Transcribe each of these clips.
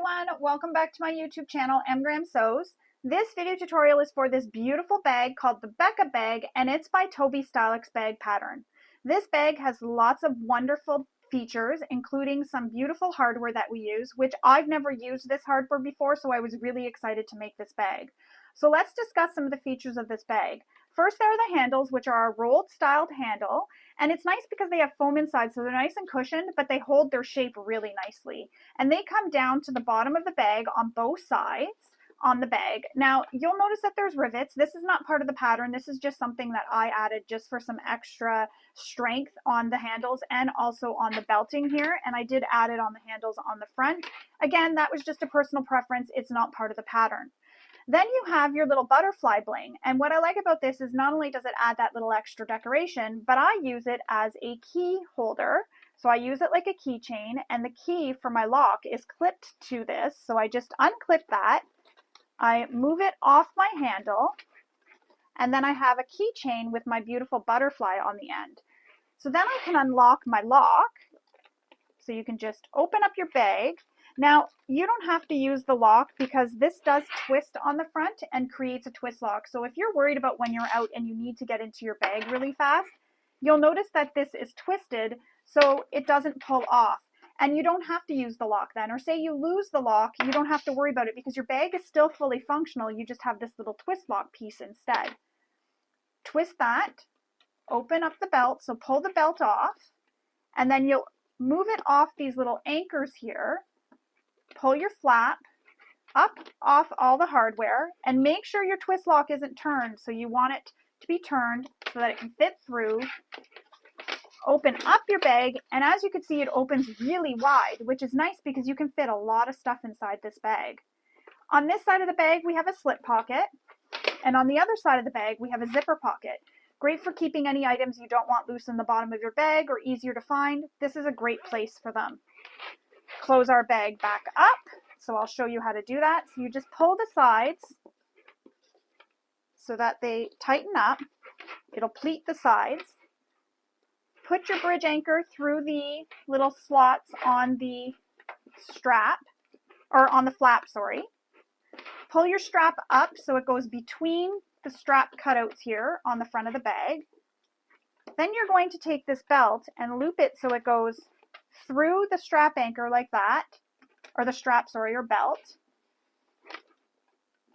everyone, welcome back to my YouTube channel, mgrahamsews. This video tutorial is for this beautiful bag called the Becca Bag, and it's by Tobistylx Bag Pattern. This bag has lots of wonderful features, including some beautiful hardware that we use, which I've never used this hardware before, so I was really excited to make this bag. So let's discuss some of the features of this bag. First, there are the handles, which are a rolled styled handle, and it's nice because they have foam inside, so they're nice and cushioned, but they hold their shape really nicely. And they come down to the bottom of the bag on both sides on the bag. Now, you'll notice that there's rivets. This is not part of the pattern. This is just something that I added just for some extra strength on the handles and also on the belting here, and I did add it on the handles on the front. Again, that was just a personal preference. It's not part of the pattern. Then you have your little butterfly bling, and what I like about this is not only does it add that little extra decoration, but I use it as a key holder. So I use it like a keychain, and the key for my lock is clipped to this. So I just unclip that, I move it off my handle, and then I have a keychain with my beautiful butterfly on the end. So then I can unlock my lock. So you can just open up your bag. Now, you don't have to use the lock because this does twist on the front and creates a twist lock. So if you're worried about when you're out and you need to get into your bag really fast, you'll notice that this is twisted so it doesn't pull off. And you don't have to use the lock then. Or say you lose the lock, you don't have to worry about it because your bag is still fully functional. You just have this little twist lock piece instead. Twist that, open up the belt, so pull the belt off, and then you'll move it off these little anchors here. Pull your flap up off all the hardware and make sure your twist lock isn't turned. So you want it to be turned so that it can fit through. Open up your bag, and as you can see, it opens really wide, which is nice because you can fit a lot of stuff inside this bag. On this side of the bag, we have a slip pocket, and on the other side of the bag, we have a zipper pocket. Great for keeping any items you don't want loose in the bottom of your bag or easier to find. This is a great place for them. Close our bag back up, so I'll show you how to do that. So you just pull the sides so that they tighten up. It'll pleat the sides. Put your bridge anchor through the little slots on the strap, or on the flap, sorry. Pull your strap up so it goes between the strap cutouts here on the front of the bag. Then you're going to take this belt and loop it so it goes through the strap anchor like that, or the strap, sorry, or belt.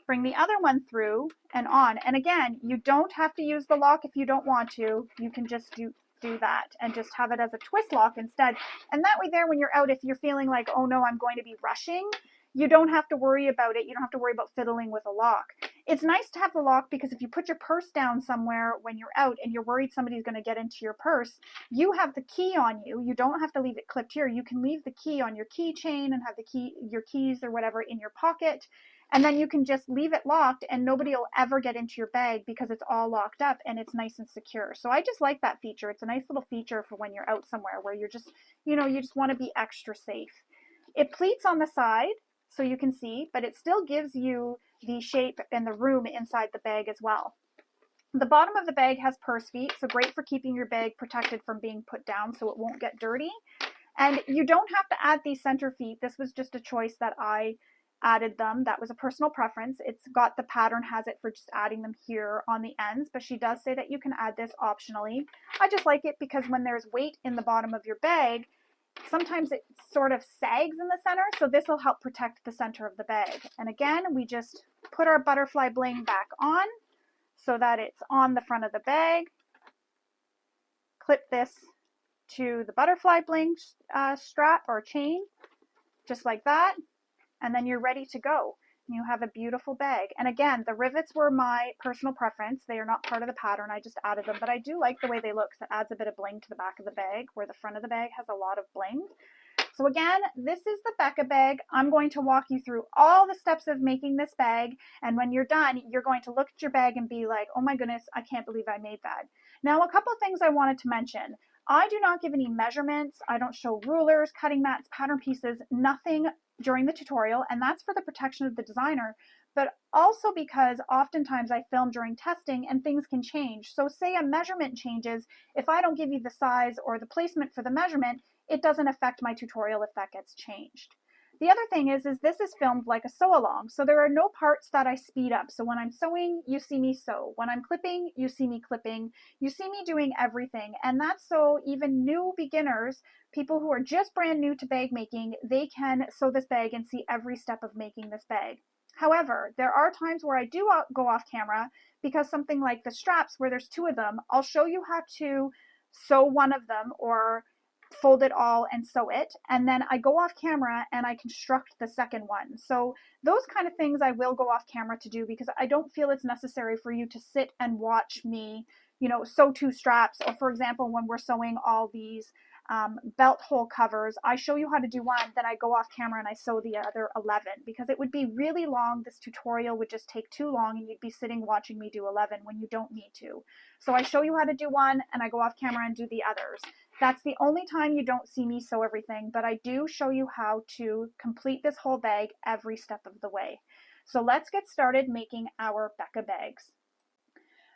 Bring the other one through and on. And again, you don't have to use the lock if you don't want to. You can just do that and just have it as a twist lock instead. And that way there, when you're out, if you're feeling like, oh no, I'm going to be rushing, you don't have to worry about it. You don't have to worry about fiddling with a lock. It's nice to have the lock because if you put your purse down somewhere when you're out and you're worried somebody's going to get into your purse, you have the key on you. You don't have to leave it clipped here. You can leave the key on your keychain and have the key, your keys or whatever in your pocket. And then you can just leave it locked and nobody will ever get into your bag because it's all locked up and it's nice and secure. So I just like that feature. It's a nice little feature for when you're out somewhere where you're just, you just want to be extra safe. It pleats on the side so you can see, but it still gives you the shape and the room inside the bag as well. The bottom of the bag has purse feet, so great for keeping your bag protected from being put down so it won't get dirty. And you don't have to add these center feet. This was just a choice that I added them. That was a personal preference. It's got, the pattern has it for just adding them here on the ends, but she does say that you can add this optionally. I just like it because when there's weight in the bottom of your bag, sometimes it sort of sags in the center, so this will help protect the center of the bag. And again, we just put our butterfly bling back on so that it's on the front of the bag. Clip this to the butterfly bling strap or chain, just like that. And then you're ready to go. You have a beautiful bag. And again, the rivets were my personal preference. They are not part of the pattern. I just added them, but I do like the way they look. So it adds a bit of bling to the back of the bag where the front of the bag has a lot of bling. So again, this is the Becca bag. I'm going to walk you through all the steps of making this bag. And when you're done, you're going to look at your bag and be like, oh my goodness, I can't believe I made that. Now, a couple of things I wanted to mention. I do not give any measurements. I don't show rulers, cutting mats, pattern pieces, nothing during the tutorial, and that's for the protection of the designer, but also because oftentimes I film during testing and things can change. So say a measurement changes, if I don't give you the size or the placement for the measurement, it doesn't affect my tutorial if that gets changed. The other thing is this is filmed like a sew along. So there are no parts that I speed up. So when I'm sewing, you see me sew. When I'm clipping, you see me clipping. You see me doing everything. And that's so even new beginners, people who are just brand new to bag making, they can sew this bag and see every step of making this bag. However, there are times where I do go off camera because something like the straps where there's two of them, I'll show you how to sew one of them or fold it all and sew it, and then I go off camera and I construct the second one. So those kind of things I will go off camera to do because I don't feel it's necessary for you to sit and watch me, sew two straps. Or for example, when we're sewing all these belt hole covers, I show you how to do one, then I go off camera and I sew the other 11 because it would be really long. This tutorial would just take too long and you'd be sitting watching me do 11 when you don't need to. So I show you how to do one and I go off camera and do the others. That's the only time you don't see me sew everything, but I do show you how to complete this whole bag every step of the way. So let's get started making our Becca bags.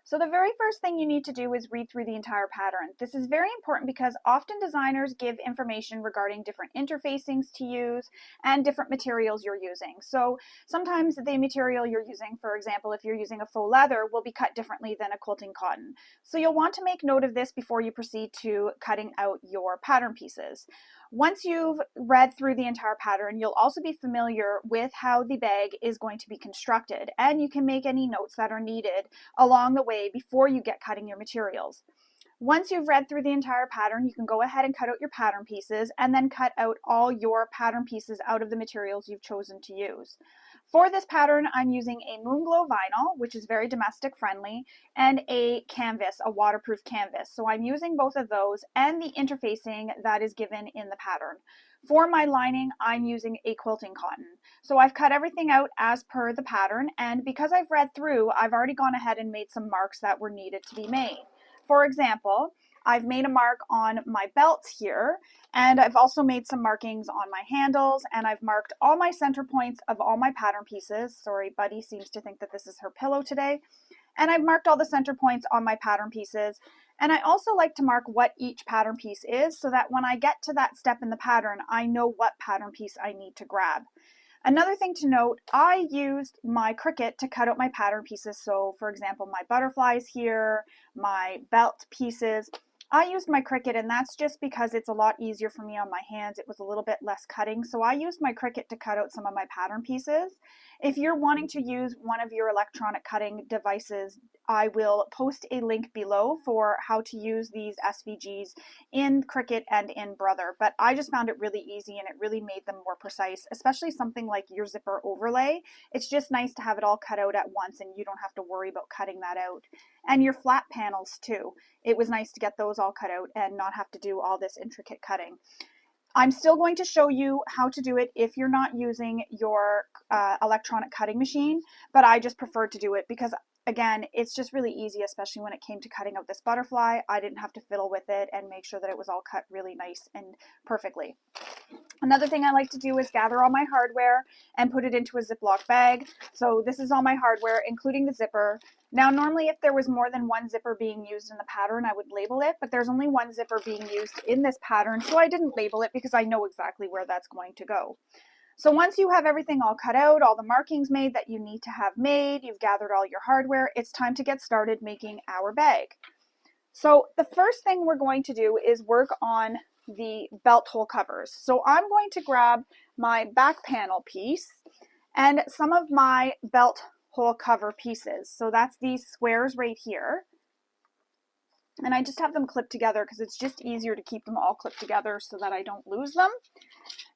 So the very first thing you need to do is read through the entire pattern. This is very important because often designers give information regarding different interfacings to use and different materials you're using. So sometimes the material you're using, for example, if you're using a faux leather, will be cut differently than a quilting cotton. So you'll want to make note of this before you proceed to cutting out your pattern pieces. Once you've read through the entire pattern, you'll also be familiar with how the bag is going to be constructed, and you can make any notes that are needed along the way before you get cutting your materials. Once you've read through the entire pattern, you can go ahead and cut out your pattern pieces and then cut out all your pattern pieces out of the materials you've chosen to use. For this pattern, I'm using a Moonglow vinyl, which is very domestic friendly, and a canvas, a waterproof canvas. So I'm using both of those and the interfacing that is given in the pattern. For my lining, I'm using a quilting cotton. So I've cut everything out as per the pattern, and because I've read through, I've already gone ahead and made some marks that were needed to be made. For example, I've made a mark on my belts here, and I've also made some markings on my handles, and I've marked all my center points of all my pattern pieces. Sorry, Buddy seems to think that this is her pillow today. And I've marked all the center points on my pattern pieces. And I also like to mark what each pattern piece is so that when I get to that step in the pattern, I know what pattern piece I need to grab. Another thing to note, I used my Cricut to cut out my pattern pieces. So for example, my butterflies here, my belt pieces, I used my Cricut, and that's just because it's a lot easier for me on my hands. It was a little bit less cutting. So I used my Cricut to cut out some of my pattern pieces. If you're wanting to use one of your electronic cutting devices, I will post a link below for how to use these SVGs in Cricut and in Brother. But I just found it really easy and it really made them more precise, especially something like your zipper overlay. It's just nice to have it all cut out at once and you don't have to worry about cutting that out. And your flat panels too. It was nice to get those all cut out and not have to do all this intricate cutting. I'm still going to show you how to do it if you're not using your electronic cutting machine, but I just preferred to do it because, again, it's just really easy, especially when it came to cutting out this butterfly. I didn't have to fiddle with it and make sure that it was all cut really nice and perfectly. Another thing I like to do is gather all my hardware and put it into a Ziploc bag. So this is all my hardware, including the zipper. Now, normally if there was more than one zipper being used in the pattern, I would label it, but there's only one zipper being used in this pattern, so I didn't label it because I know exactly where that's going to go. So once you have everything all cut out, all the markings made that you need to have made, you've gathered all your hardware, it's time to get started making our bag. So the first thing we're going to do is work on the belt hole covers. So I'm going to grab my back panel piece and some of my belt hole cover pieces. So that's these squares right here. And I just have them clipped together because it's just easier to keep them all clipped together so that I don't lose them.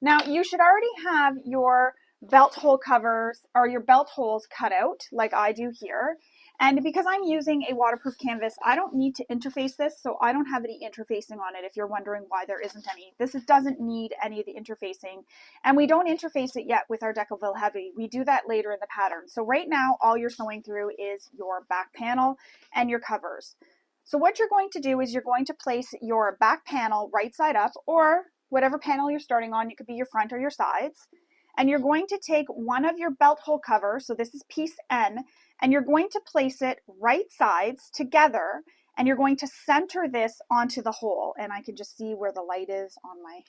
Now you should already have your belt hole covers or your belt holes cut out like I do here. And because I'm using a waterproof canvas, I don't need to interface this, so I don't have any interfacing on it if you're wondering why there isn't any. This doesn't need any of the interfacing, and we don't interface it yet with our Decoville Heavy. We do that later in the pattern. So right now, all you're sewing through is your back panel and your covers. So what you're going to do is you're going to place your back panel right side up, or whatever panel you're starting on. It could be your front or your sides. And you're going to take one of your belt hole covers, so this is piece N, and you're going to place it right sides together, and you're going to center this onto the hole. And I can just see where the light is on my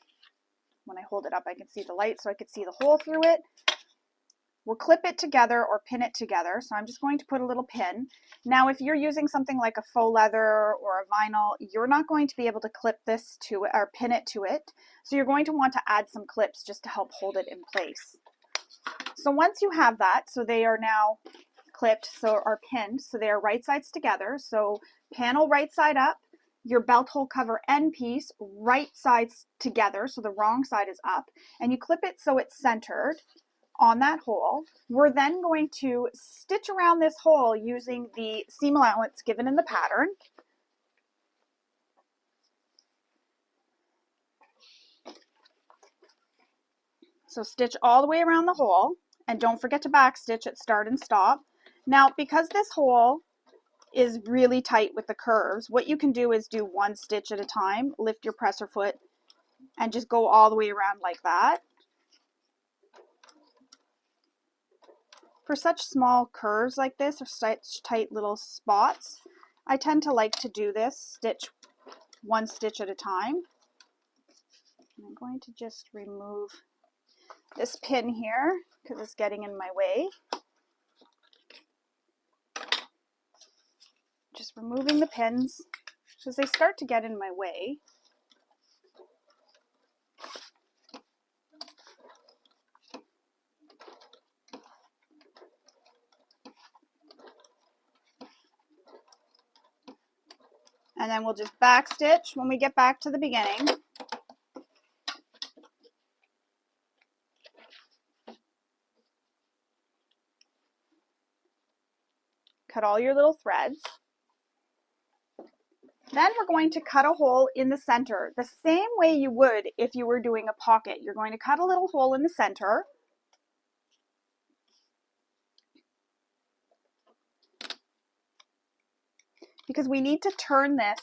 when I hold it up, I can see the light, so I could see the hole through it. We'll clip it together or pin it together. So I'm just going to put a little pin. Now, if you're using something like a faux leather or a vinyl, you're not going to be able to clip this to it or pin it to it. So you're going to want to add some clips just to help hold it in place. So once you have that, so they are now clipped, so are pinned, so they are right sides together. So panel right side up, your belt hole cover end piece right sides together, so the wrong side is up, and you clip it so it's centered on that hole. We're then going to stitch around this hole using the seam allowance given in the pattern. So stitch all the way around the hole, and don't forget to back stitch at start and stop. Now, because this hole is really tight with the curves, what you can do is do one stitch at a time, lift your presser foot, and just go all the way around like that. For such small curves like this, or such tight little spots, I tend to like to do this, stitch one stitch at a time. I'm going to just remove this pin here because it's getting in my way. Just removing the pins because they start to get in my way. And then we'll just back stitch when we get back to the beginning. Cut all your little threads. Then we're going to cut a hole in the center, the same way you would if you were doing a pocket. You're going to cut a little hole in the center. Because we need to turn this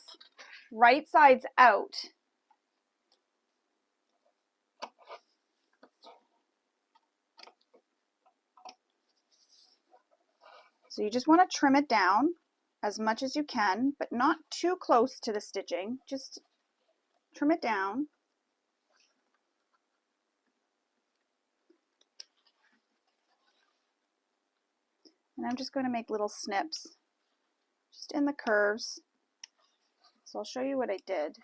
right sides out. So you just want to trim it down as much as you can, but not too close to the stitching. Just trim it down. And I'm just going to make little snips just in the curves. So I'll show you what I did.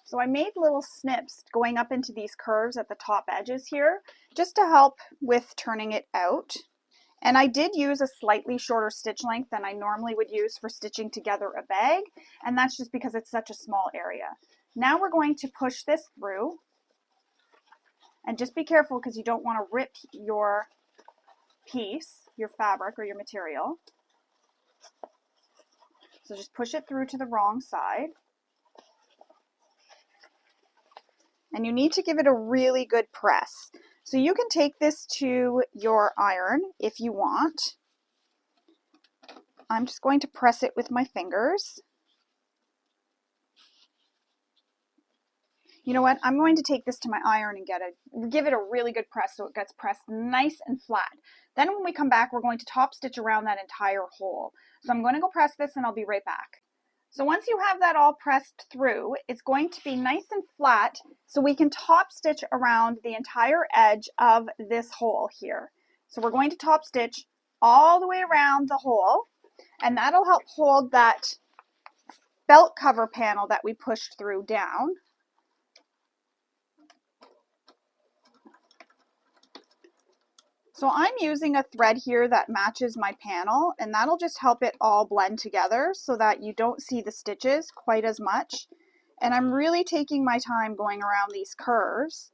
So I made little snips going up into these curves at the top edges here, just to help with turning it out. And I did use a slightly shorter stitch length than I normally would use for stitching together a bag, and that's just because it's such a small area. Now we're going to push this through, and just be careful because you don't want to rip your piece, your fabric or your material. So just push it through to the wrong side. And you need to give it a really good press. So you can take this to your iron if you want. I'm just going to press it with my fingers. You know what? I'm going to take this to my iron and give it a really good press so it gets pressed nice and flat. Then when we come back, we're going to top stitch around that entire hole. So I'm going to go press this and I'll be right back. So once you have that all pressed through, it's going to be nice and flat so we can top stitch around the entire edge of this hole here. So we're going to top stitch all the way around the hole, and that'll help hold that belt cover panel that we pushed through down. So I'm using a thread here that matches my panel, and that'll just help it all blend together so that you don't see the stitches quite as much. And I'm really taking my time going around these curves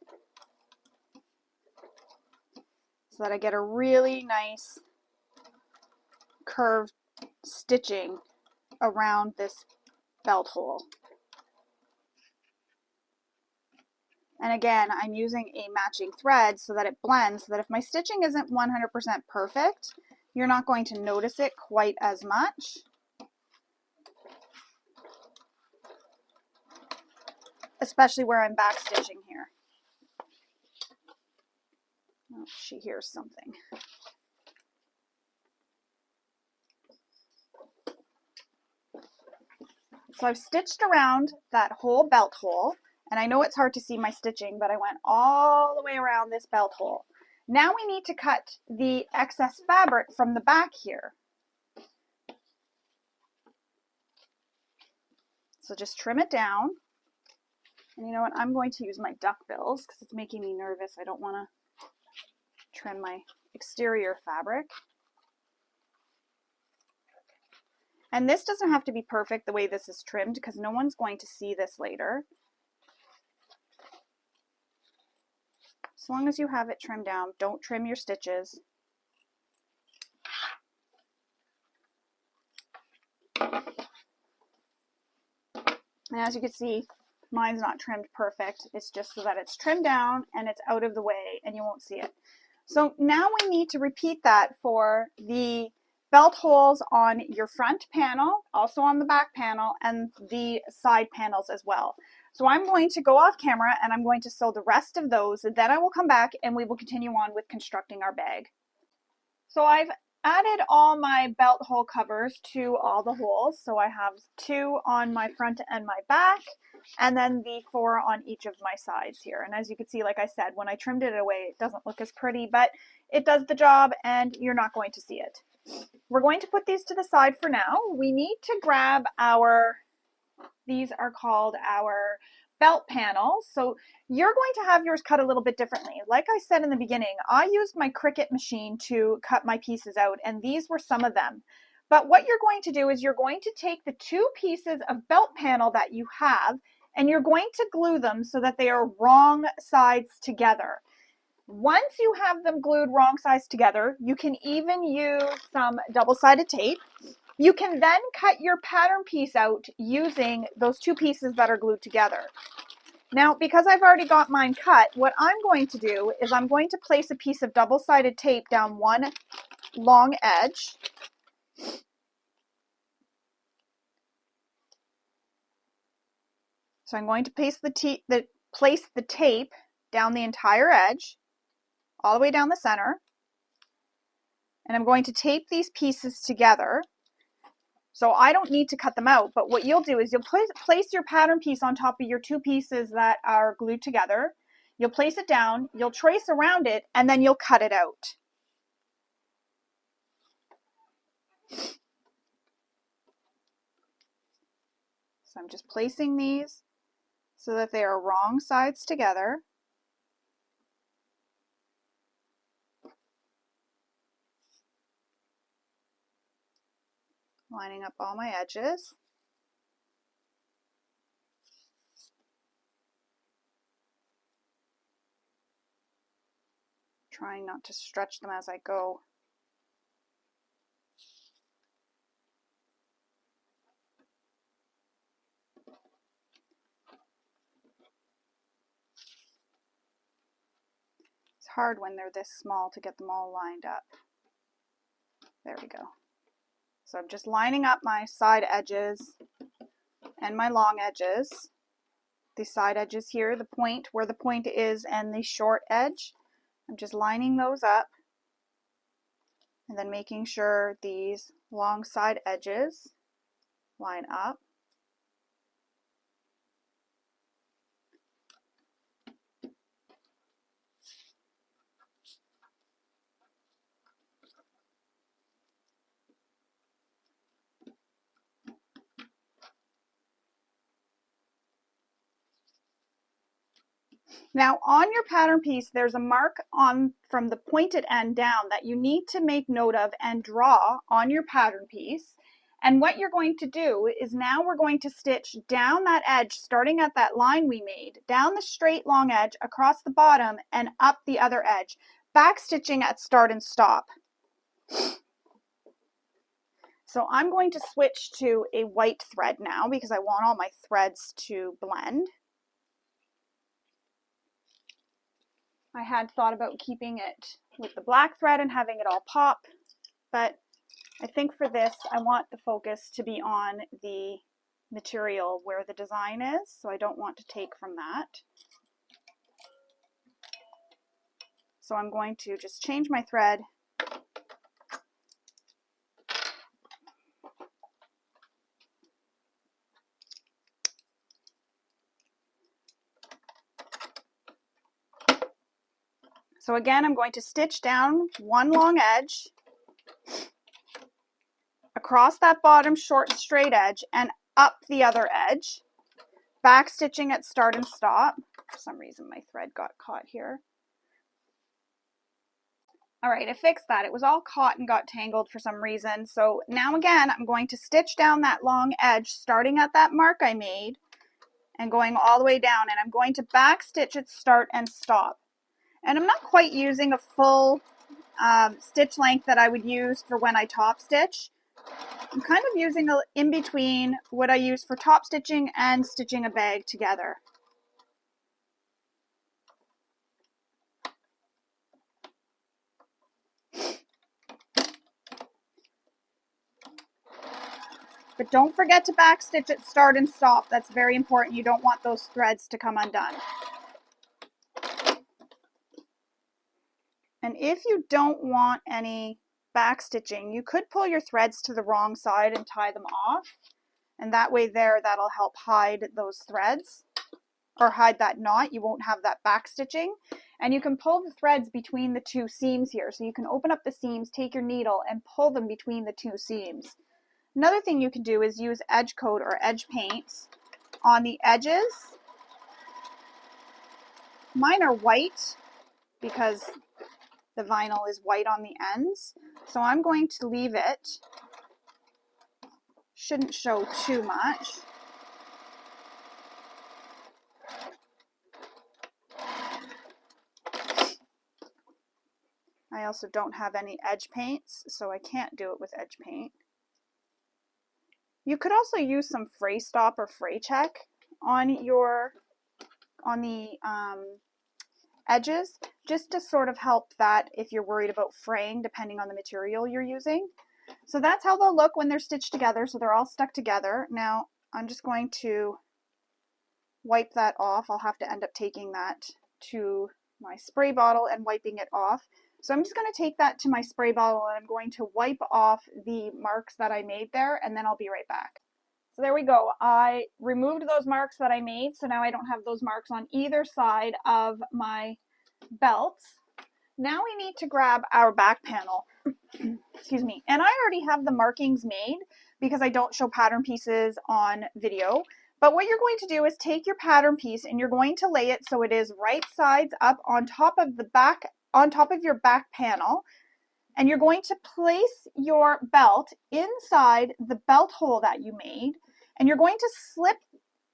so that I get a really nice curved stitching around this belt hole. And again, I'm using a matching thread so that it blends, so that if my stitching isn't 100% perfect, you're not going to notice it quite as much. Especially where I'm back stitching here. Oh, she hears something. So I've stitched around that whole belt hole, and I know it's hard to see my stitching, but I went all the way around this belt hole. Now we need to cut the excess fabric from the back here. So just trim it down. And you know what, I'm going to use my duck bills because it's making me nervous. I don't want to trim my exterior fabric. And this doesn't have to be perfect the way this is trimmed because no one's going to see this later. As long as you have it trimmed down, don't trim your stitches. And as you can see, mine's not trimmed perfect. It's just so that it's trimmed down and it's out of the way and you won't see it. So now we need to repeat that for the belt holes on your front panel, also on the back panel, and the side panels as well. So I'm going to go off camera and I'm going to sew the rest of those, and then I will come back and we will continue on with constructing our bag. So I've added all my belt hole covers to all the holes. So I have 2 on my front and my back, and then the 4 on each of my sides here. And as you can see, like I said, when I trimmed it away, it doesn't look as pretty, but it does the job and you're not going to see it. We're going to put these to the side for now. We need to grab these are called our belt panels. So you're going to have yours cut a little bit differently. Like I said in the beginning, I used my Cricut machine to cut my pieces out, and these were some of them. But what you're going to do is you're going to take the 2 pieces of belt panel that you have, and you're going to glue them so that they are wrong sides together. Once you have them glued wrong sides together, you can even use some double-sided tape. You can then cut your pattern piece out using those 2 pieces that are glued together. Now, because I've already got mine cut, what I'm going to do is I'm going to place a piece of double-sided tape down one long edge. So I'm going to place the tape down the entire edge, all the way down the center. And I'm going to tape these pieces together. So I don't need to cut them out, but what you'll do is you'll place your pattern piece on top of your 2 pieces that are glued together. You'll place it down, you'll trace around it, and then you'll cut it out. So I'm just placing these so that they are wrong sides together. Lining up all my edges. Trying not to stretch them as I go. It's hard when they're this small to get them all lined up. There we go. So I'm just lining up my side edges and my long edges. The side edges here, the point, where the point is, and the short edge. I'm just lining those up and then making sure these long side edges line up. Now on your pattern piece, there's a mark on from the pointed end down that you need to make note of and draw on your pattern piece. And what you're going to do is now we're going to stitch down that edge, starting at that line we made, down the straight long edge, across the bottom, and up the other edge, back stitching at start and stop. So I'm going to switch to a white thread now because I want all my threads to blend. I had thought about keeping it with the black thread and having it all pop, but I think for this I want the focus to be on the material where the design is, so I don't want to take from that. So I'm going to just change my thread So again, I'm going to stitch down one long edge across that bottom short straight edge and up the other edge, back stitching at start and stop. For some reason my thread got caught here. All right, I fixed that. It was all caught and got tangled for some reason. So now again, I'm going to stitch down that long edge, starting at that mark I made and going all the way down, and I'm going to back stitch at start and stop. And I'm not quite using a full stitch length that I would use for when I top stitch. I'm kind of using in between what I use for top stitching and stitching a bag together. But don't forget to back stitch at start and stop. That's very important. You don't want those threads to come undone. And if you don't want any back stitching, you could pull your threads to the wrong side and tie them off. And that way that'll help hide those threads or hide that knot. You won't have that back stitching. And you can pull the threads between the two seams here. So you can open up the seams, take your needle and pull them between the two seams. Another thing you can do is use edge coat or edge paints on the edges. Mine are white because the vinyl is white on the ends. So I'm going to leave it. Shouldn't show too much. I also don't have any edge paints, so I can't do it with edge paint. You could also use some fray stop or fray check on the edges, just to sort of help that if you're worried about fraying depending on the material you're using. So that's how they'll look when they're stitched together. So they're all stuck together. Now I'm just going to wipe that off. I'll have to end up taking that to my spray bottle and wiping it off. So I'm just going to take that to my spray bottle and I'm going to wipe off the marks that I made there, and then I'll be right back. So there we go. I removed those marks that I made, so now I don't have those marks on either side of my belts. Now we need to grab our back panel. Excuse me. And I already have the markings made because I don't show pattern pieces on video. But what you're going to do is take your pattern piece and you're going to lay it so it is right sides up on top of your back panel, and you're going to place your belt inside the belt hole that you made, and you're going to slip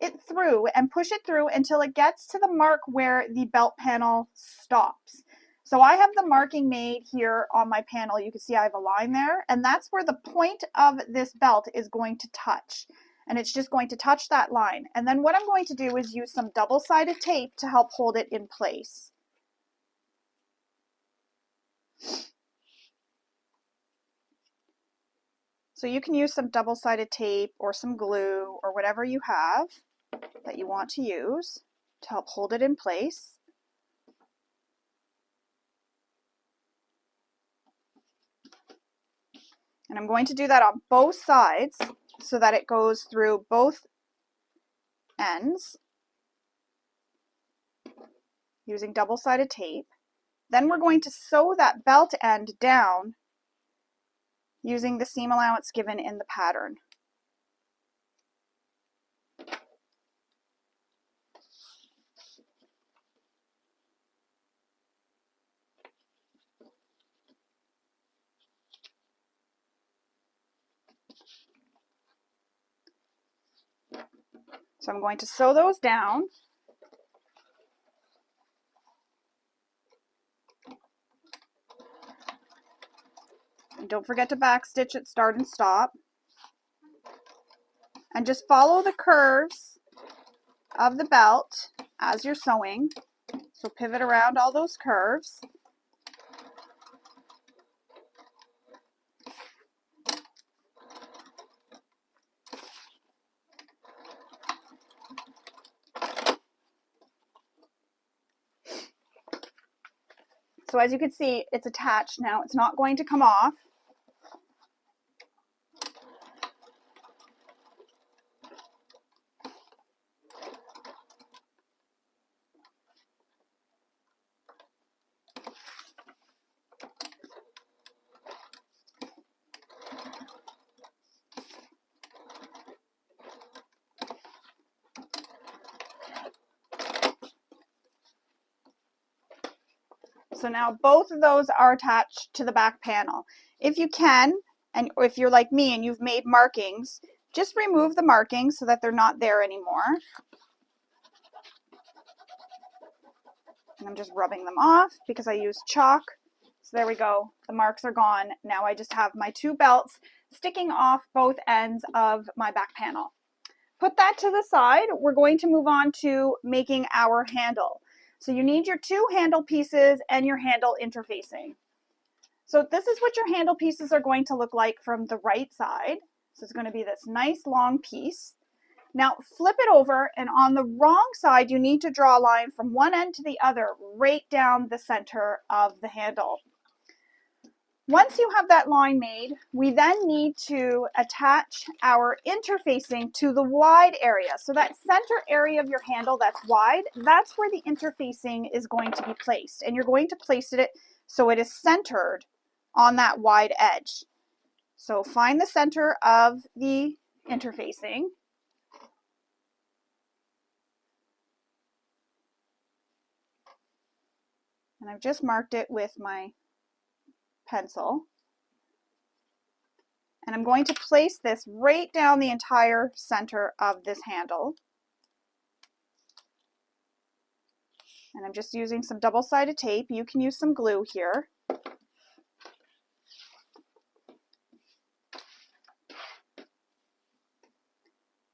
it through and push it through until it gets to the mark where the belt panel stops. So I have the marking made here on my panel. You can see I have a line there, and that's where the point of this belt is going to touch. And it's just going to touch that line. And then what I'm going to do is use some double-sided tape to help hold it in place. So you can use some double-sided tape or some glue or whatever you have that you want to use to help hold it in place. And I'm going to do that on both sides so that it goes through both ends using double-sided tape. Then we're going to sew that belt end down using the seam allowance given in the pattern. So I'm going to sew those down. And don't forget to back stitch at start and stop. And just follow the curves of the belt as you're sewing. So pivot around all those curves. So as you can see, it's attached now. It's not going to come off. So now both of those are attached to the back panel. If you can, and if you're like me and you've made markings, just remove the markings so that they're not there anymore. And I'm just rubbing them off because I used chalk. So there we go, the marks are gone. Now I just have my two belts sticking off both ends of my back panel. Put that to the side. We're going to move on to making our handle. So you need your two handle pieces and your handle interfacing. So this is what your handle pieces are going to look like from the right side. So it's going to be this nice long piece. Now flip it over, and on the wrong side you need to draw a line from one end to the other right down the center of the handle. Once you have that line made, we then need to attach our interfacing to the wide area. So that center area of your handle that's wide, that's where the interfacing is going to be placed. And you're going to place it so it is centered on that wide edge. So find the center of the interfacing. And I've just marked it with my pencil. And I'm going to place this right down the entire center of this handle. And I'm just using some double-sided tape. You can use some glue here.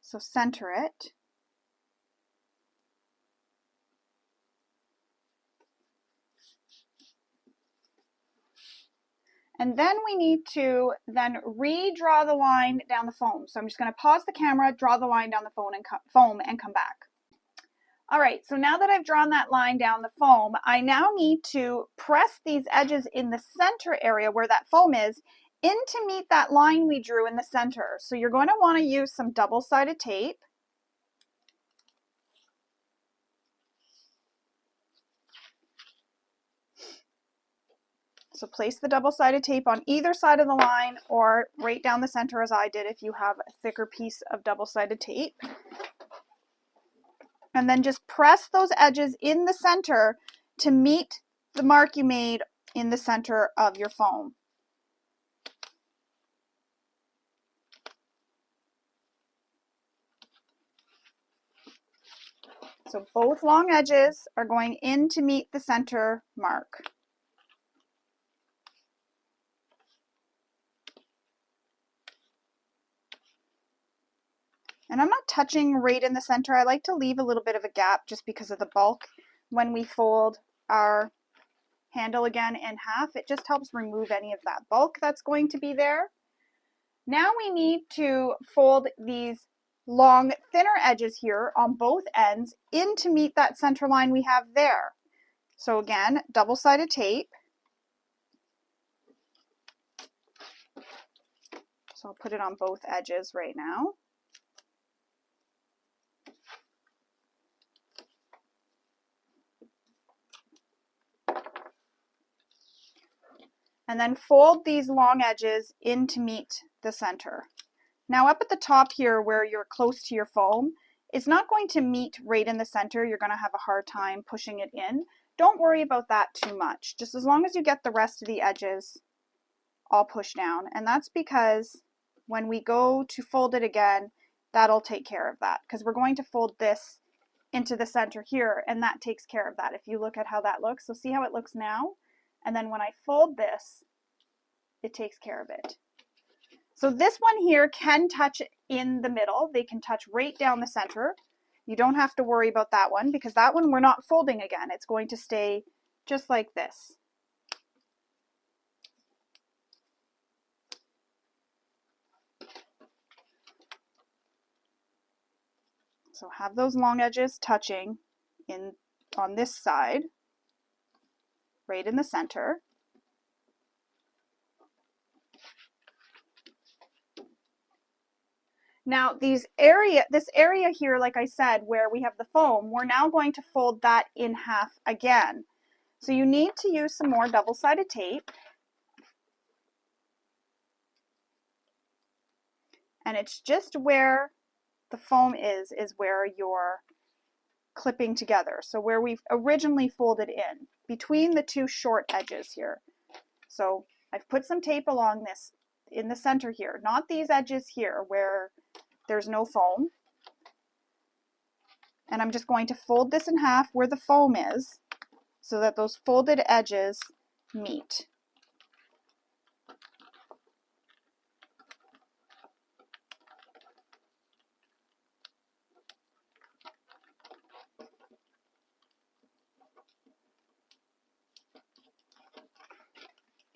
So center it. And then we need to then redraw the line down the foam. So I'm just going to pause the camera, draw the line down the foam and come back. All right, so now that I've drawn that line down the foam, I now need to press these edges in the center area where that foam is in to meet that line we drew in the center. So you're going to want to use some double-sided tape. So place the double-sided tape on either side of the line or right down the center as I did if you have a thicker piece of double-sided tape. And then just press those edges in the center to meet the mark you made in the center of your foam. So both long edges are going in to meet the center mark. And I'm not touching right in the center. I like to leave a little bit of a gap just because of the bulk. When we fold our handle again in half, it just helps remove any of that bulk that's going to be there. Now we need to fold these long, thinner edges here on both ends in to meet that center line we have there. So again, double-sided tape. So I'll put it on both edges right now. And then fold these long edges in to meet the center. Now up at the top here where you're close to your foam, it's not going to meet right in the center. You're going to have a hard time pushing it in. Don't worry about that too much. Just as long as you get the rest of the edges all pushed down. And that's because when we go to fold it again, that'll take care of that, because we're going to fold this into the center here, and that takes care of that. If you look at how that looks, so see how it looks now? And then when I fold this, it takes care of it. So this one here can touch in the middle. They can touch right down the center. You don't have to worry about that one because that one we're not folding again. It's going to stay just like this. So have those long edges touching in on this side, right in the center. Now this area here, like I said, where we have the foam, we're now going to fold that in half again. So you need to use some more double-sided tape. And it's just where the foam is where you're clipping together. So where we've originally folded in. between the two short edges here. So I've put some tape along this in the center here, not these edges here where there's no foam. And I'm just going to fold this in half where the foam is so that those folded edges meet.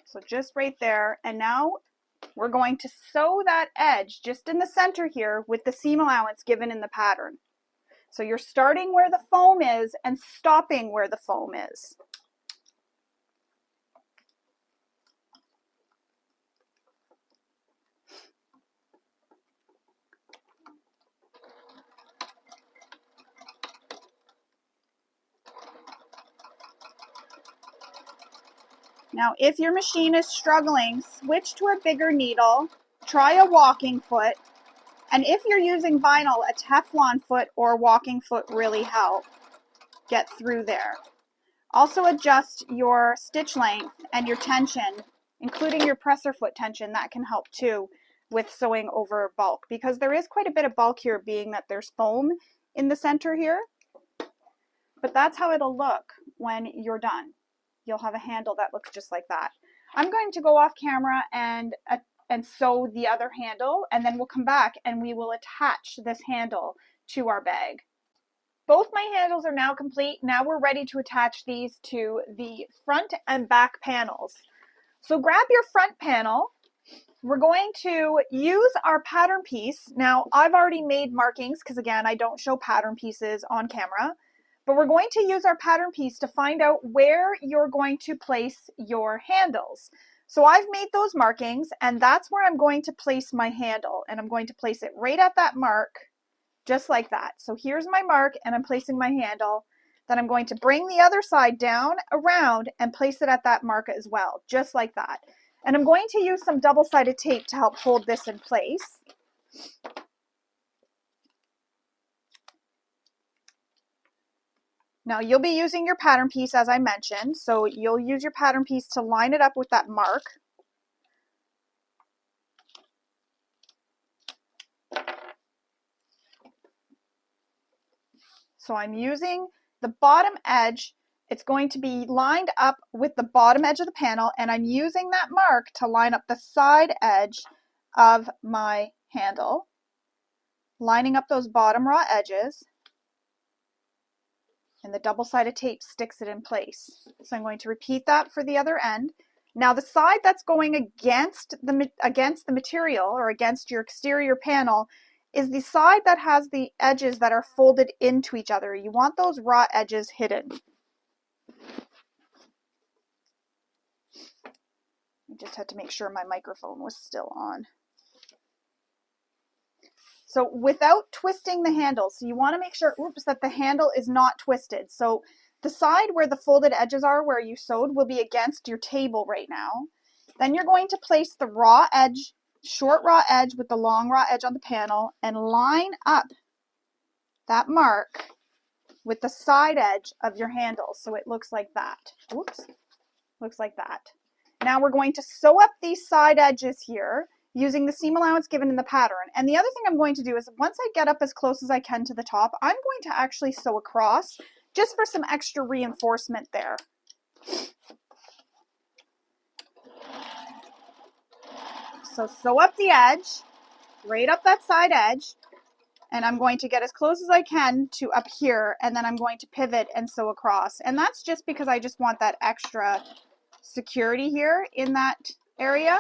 So just right there, and now we're going to sew that edge just in the center here with the seam allowance given in the pattern. So you're starting where the foam is and stopping where the foam is. Now, if your machine is struggling, switch to a bigger needle, try a walking foot, and if you're using vinyl, a Teflon foot or walking foot really help get through there. Also adjust your stitch length and your tension, including your presser foot tension. That can help too with sewing over bulk, because there is quite a bit of bulk here, being that there's foam in the center here. But that's how it'll look when you're done. You'll have a handle that looks just like that. I'm going to go off camera and sew the other handle, and then we'll come back and we will attach this handle to our bag. Both my handles are now complete. Now we're ready to attach these to the front and back panels. So grab your front panel. We're going to use our pattern piece. Now I've already made markings because, again, I don't show pattern pieces on camera. But we're going to use our pattern piece to find out where you're going to place your handles. So I've made those markings, and that's where I'm going to place my handle. And I'm going to place it right at that mark, just like that. So here's my mark, and I'm placing my handle. Then I'm going to bring the other side down around and place it at that mark as well, just like that. And I'm going to use some double-sided tape to help hold this in place. Now you'll be using your pattern piece, as I mentioned, so you'll use your pattern piece to line it up with that mark. So I'm using the bottom edge. It's going to be lined up with the bottom edge of the panel, and I'm using that mark to line up the side edge of my handle, lining up those bottom raw edges. And the double-sided tape sticks it in place. So I'm going to repeat that for the other end. Now the side that's going against the material, or against your exterior panel, is the side that has the edges that are folded into each other. You want those raw edges hidden. I just had to make sure my microphone was still on. So without twisting the handle, so you want to make sure, that the handle is not twisted. So the side where the folded edges are, where you sewed, will be against your table right now. Then you're going to place the raw edge, short raw edge with the long raw edge on the panel, and line up that mark with the side edge of your handle. So it looks like that. Oops, looks like that. Now we're going to sew up these side edges here, using the seam allowance given in the pattern. And the other thing I'm going to do is, once I get up as close as I can to the top, I'm going to actually sew across just for some extra reinforcement there. So sew up the edge, right up that side edge, and I'm going to get as close as I can to up here, and then I'm going to pivot and sew across. And that's just because I just want that extra security here in that area.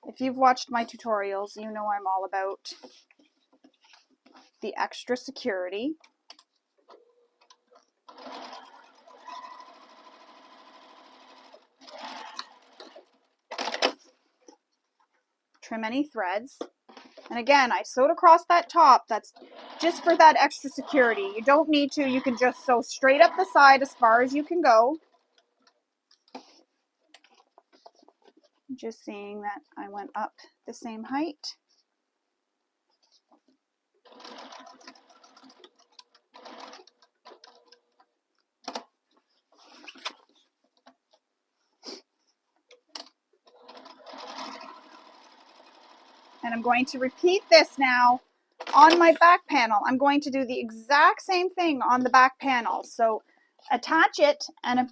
If you've watched my tutorials, you know I'm all about the extra security. Trim any threads. And again, I sewed across that top. That's just for that extra security. You don't need to. You can just sew straight up the side as far as you can go. Just seeing that I went up the same height. And I'm going to repeat this now on my back panel. I'm going to do the exact same thing on the back panel. So attach it and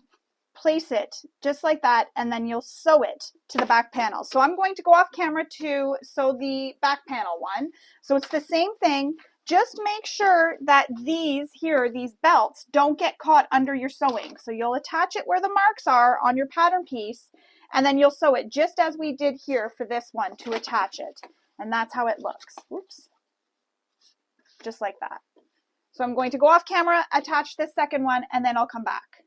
place it just like that, and then you'll sew it to the back panel. So I'm going to go off camera to sew the back panel one. So it's the same thing. Just make sure that these belts don't get caught under your sewing. So you'll attach it where the marks are on your pattern piece, and then you'll sew it just as we did here for this one to attach it. And that's how it looks. Oops. Just like that. So I'm going to go off camera, attach this second one, and then I'll come back.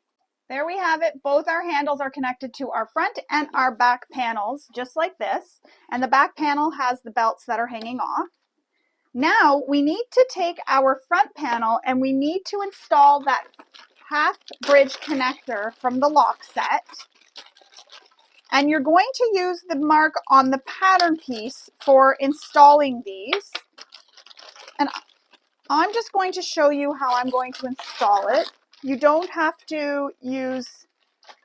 There we have it. Both our handles are connected to our front and our back panels, just like this. And the back panel has the belts that are hanging off. Now we need to take our front panel and we need to install that half bridge connector from the lock set. And you're going to use the mark on the pattern piece for installing these. And I'm just going to show you how I'm going to install it. You don't have to use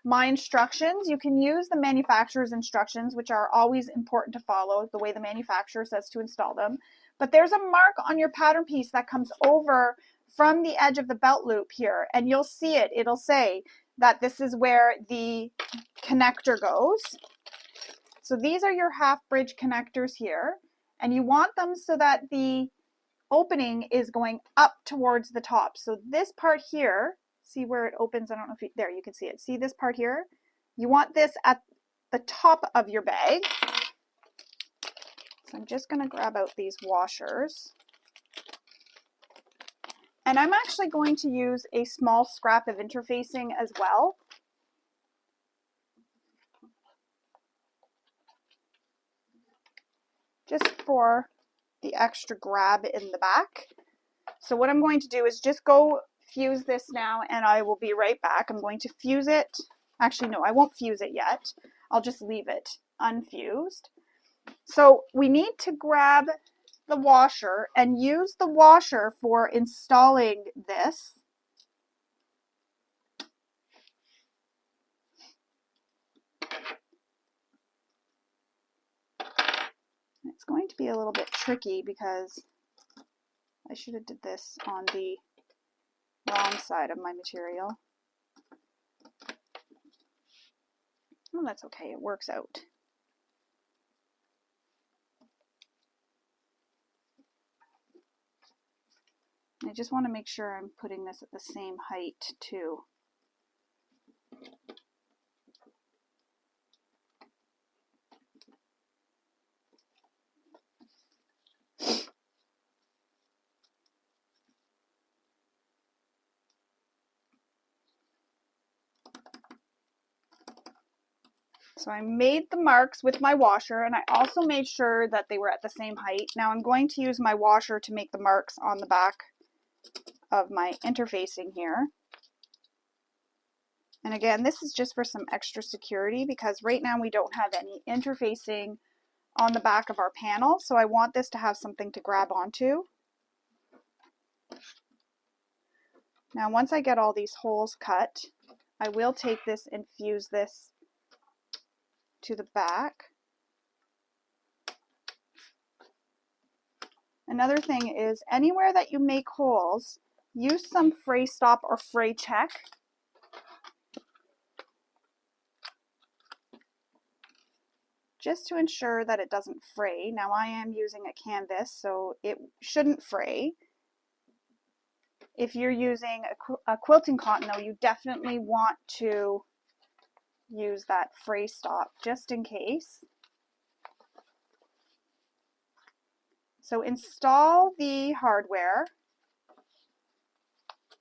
my instructions. You can use the manufacturer's instructions, which are always important to follow the way the manufacturer says to install them. But there's a mark on your pattern piece that comes over from the edge of the belt loop here, and you'll see it. It'll say that this is where the connector goes. So these are your half bridge connectors here, and you want them so that the opening is going up towards the top. So this part here, see where it opens? I don't know if there you can see it. See this part here? You want this at the top of your bag. So I'm just going to grab out these washers. And I'm actually going to use a small scrap of interfacing as well. Just for the extra grab in the back. So what I'm going to do is just go fuse this now, and I will be right back. I'm going to fuse it. Actually, no, I won't fuse it yet. I'll just leave it unfused. So we need to grab the washer and use the washer for installing this. It's going to be a little bit tricky because I should have did this on the wrong side of my material. Oh, that's okay, it works out. I just want to make sure I'm putting this at the same height too. So I made the marks with my washer, and I also made sure that they were at the same height. Now I'm going to use my washer to make the marks on the back of my interfacing here. And again, this is just for some extra security because right now we don't have any interfacing on the back of our panel, so I want this to have something to grab onto. Now once I get all these holes cut, I will take this and fuse this to the back. Another thing is anywhere that you make holes, use some fray stop or fray check. Just to ensure that it doesn't fray. Now I am using a canvas, so it shouldn't fray. If you're using a quilting cotton though, you definitely want to use that fray stop just in case. So install the hardware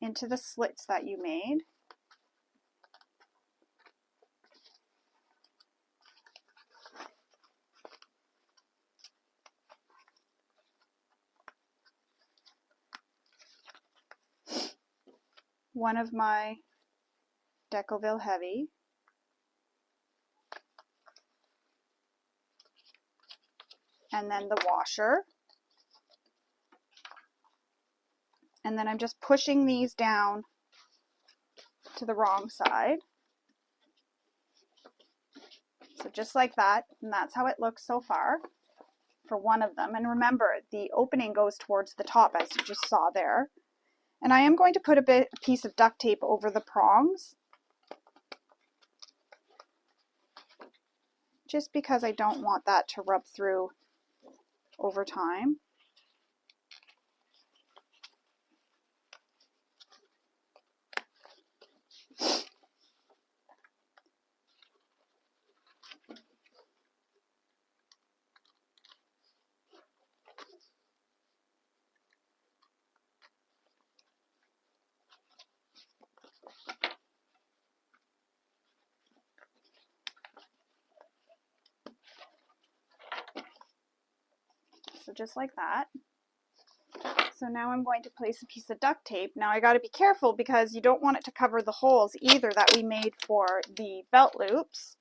into the slits that you made. One of my Decoville Heavy. And then the washer. And then I'm just pushing these down to the wrong side. So just like that, and that's how it looks so far. for one of them. And remember, the opening goes towards the top, as you just saw there. And I am going to put a piece of duct tape over the prongs, just because I don't want that to rub through over time. So just like that. So now I'm going to place a piece of duct tape. Now I got to be careful because you don't want it to cover the holes either that we made for the belt loops.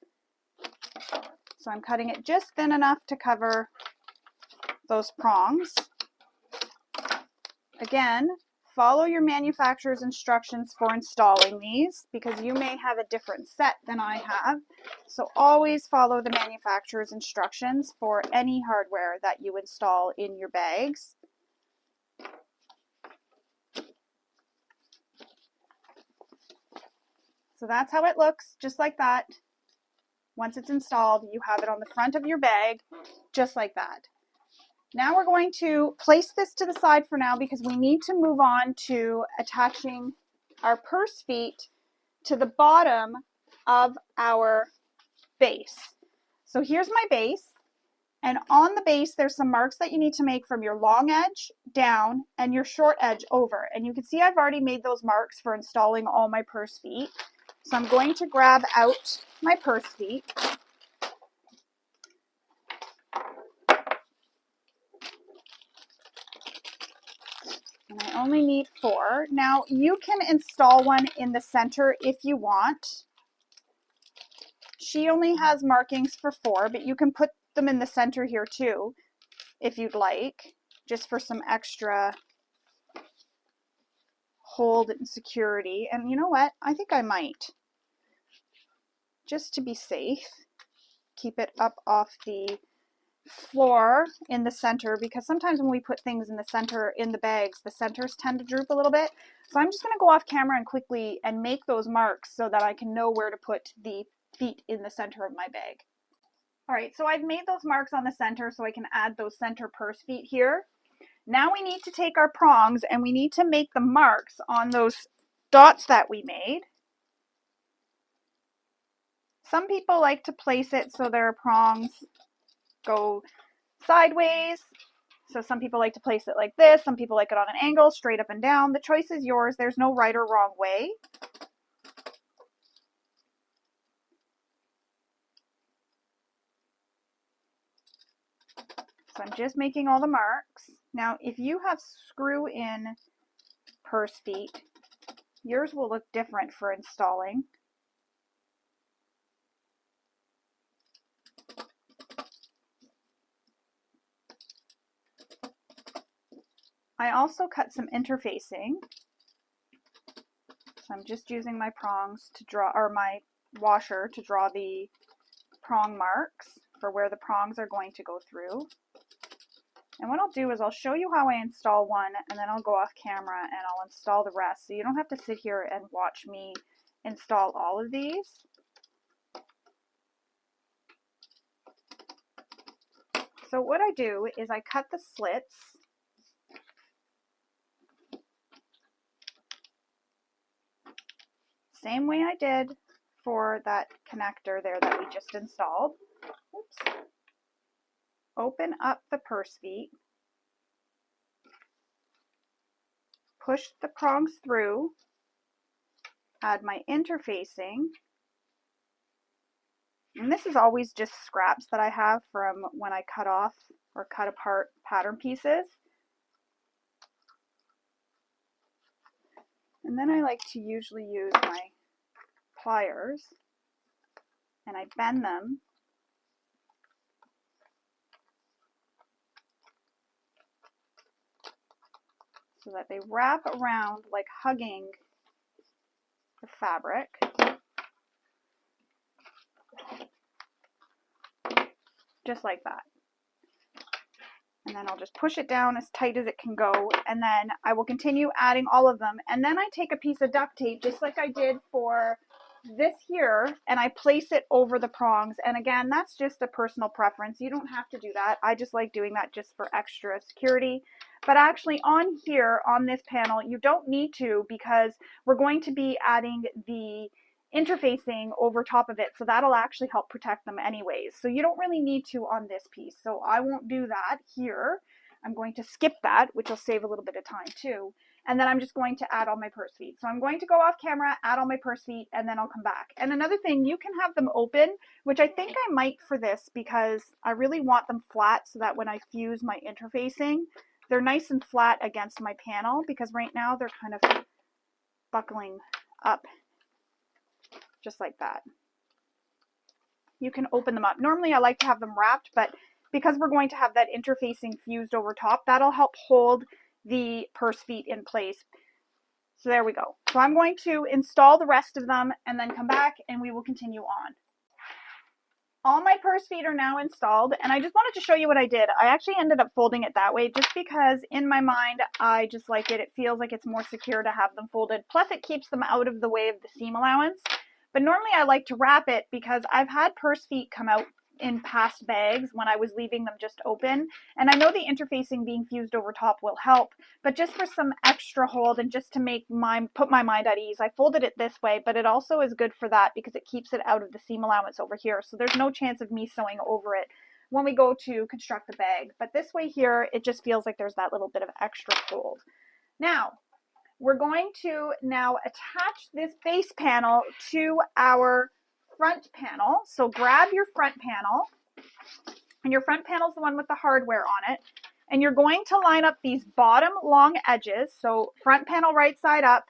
So I'm cutting it just thin enough to cover those prongs. Again, follow your manufacturer's instructions for installing these because you may have a different set than I have. So always follow the manufacturer's instructions for any hardware that you install in your bags. So that's how it looks, just like that. Once it's installed, you have it on the front of your bag, just like that. Now we're going to place this to the side for now because we need to move on to attaching our purse feet to the bottom of our base. So here's my base, and on the base there's some marks that you need to make from your long edge down and your short edge over. And you can see I've already made those marks for installing all my purse feet. So I'm going to grab out my purse feet. And I only need 4. Now you can install one in the center if you want. She only has markings for 4, but you can put them in the center here too if you'd like, just for some extra hold and security. And you know what? I think I might, just to be safe, keep it up off the floor in the center, because sometimes when we put things in the center in the bags, the centers tend to droop a little bit. So I'm just going to go off camera and quickly and make those marks so that I can know where to put the feet in the center of my bag. All right, so I've made those marks on the center so I can add those center purse feet here. Now we need to take our prongs and we need to make the marks on those dots that we made. Some people like to place it so their prongs go sideways. So some people like to place it like this. Some people like it on an angle, straight up and down. The choice is yours. There's no right or wrong way. So I'm just making all the marks. Now, if you have screw-in purse feet, yours will look different for installing. I also cut some interfacing. So I'm just using my prongs to draw, or my washer to draw the prong marks for where the prongs are going to go through. And what I'll do is I'll show you how I install one, and then I'll go off camera and I'll install the rest. So you don't have to sit here and watch me install all of these. So what I do is I cut the slits same way I did for that connector there that we just installed. Oops. Open up the purse feet, push the prongs through, add my interfacing, and this is always just scraps that I have from when I cut off or cut apart pattern pieces. And then I like to usually use my pliers and I bend them so that they wrap around like hugging the fabric. Just like that. And then I'll just push it down as tight as it can go. And then I will continue adding all of them. And then I take a piece of duct tape, just like I did for this here, and I place it over the prongs. And again, that's just a personal preference. You don't have to do that. I just like doing that just for extra security. But actually on here, on this panel, you don't need to, because we're going to be adding the interfacing over top of it, so that'll actually help protect them anyways. So you don't really need to on this piece, so I won't do that here. I'm going to skip that, which will save a little bit of time too. And then I'm just going to add all my purse feet. So I'm going to go off camera, add all my purse feet, and then I'll come back. And another thing, you can have them open, which I think I might for this, because I really want them flat so that when I fuse my interfacing, they're nice and flat against my panel, because right now they're kind of buckling up just like that. You can open them up. Normally I like to have them wrapped, but because we're going to have that interfacing fused over top, that'll help hold the purse feet in place. So there we go. So I'm going to install the rest of them and then come back and we will continue on. All my purse feet are now installed, and I just wanted to show you what I did. I actually ended up folding it that way just because in my mind I just like it. It feels like it's more secure to have them folded. Plus it keeps them out of the way of the seam allowance. But normally I like to wrap it because I've had purse feet come out in past bags when I was leaving them just open. And I know the interfacing being fused over top will help, but just for some extra hold and just to make put my mind at ease, I folded it this way, but it also is good for that because it keeps it out of the seam allowance over here. So there's no chance of me sewing over it when we go to construct the bag. But this way here, it just feels like there's that little bit of extra hold. Now, we're going to now attach this base panel to our front panel. So grab your front panel, and your front panel is the one with the hardware on it. And you're going to line up these bottom long edges. So front panel right side up,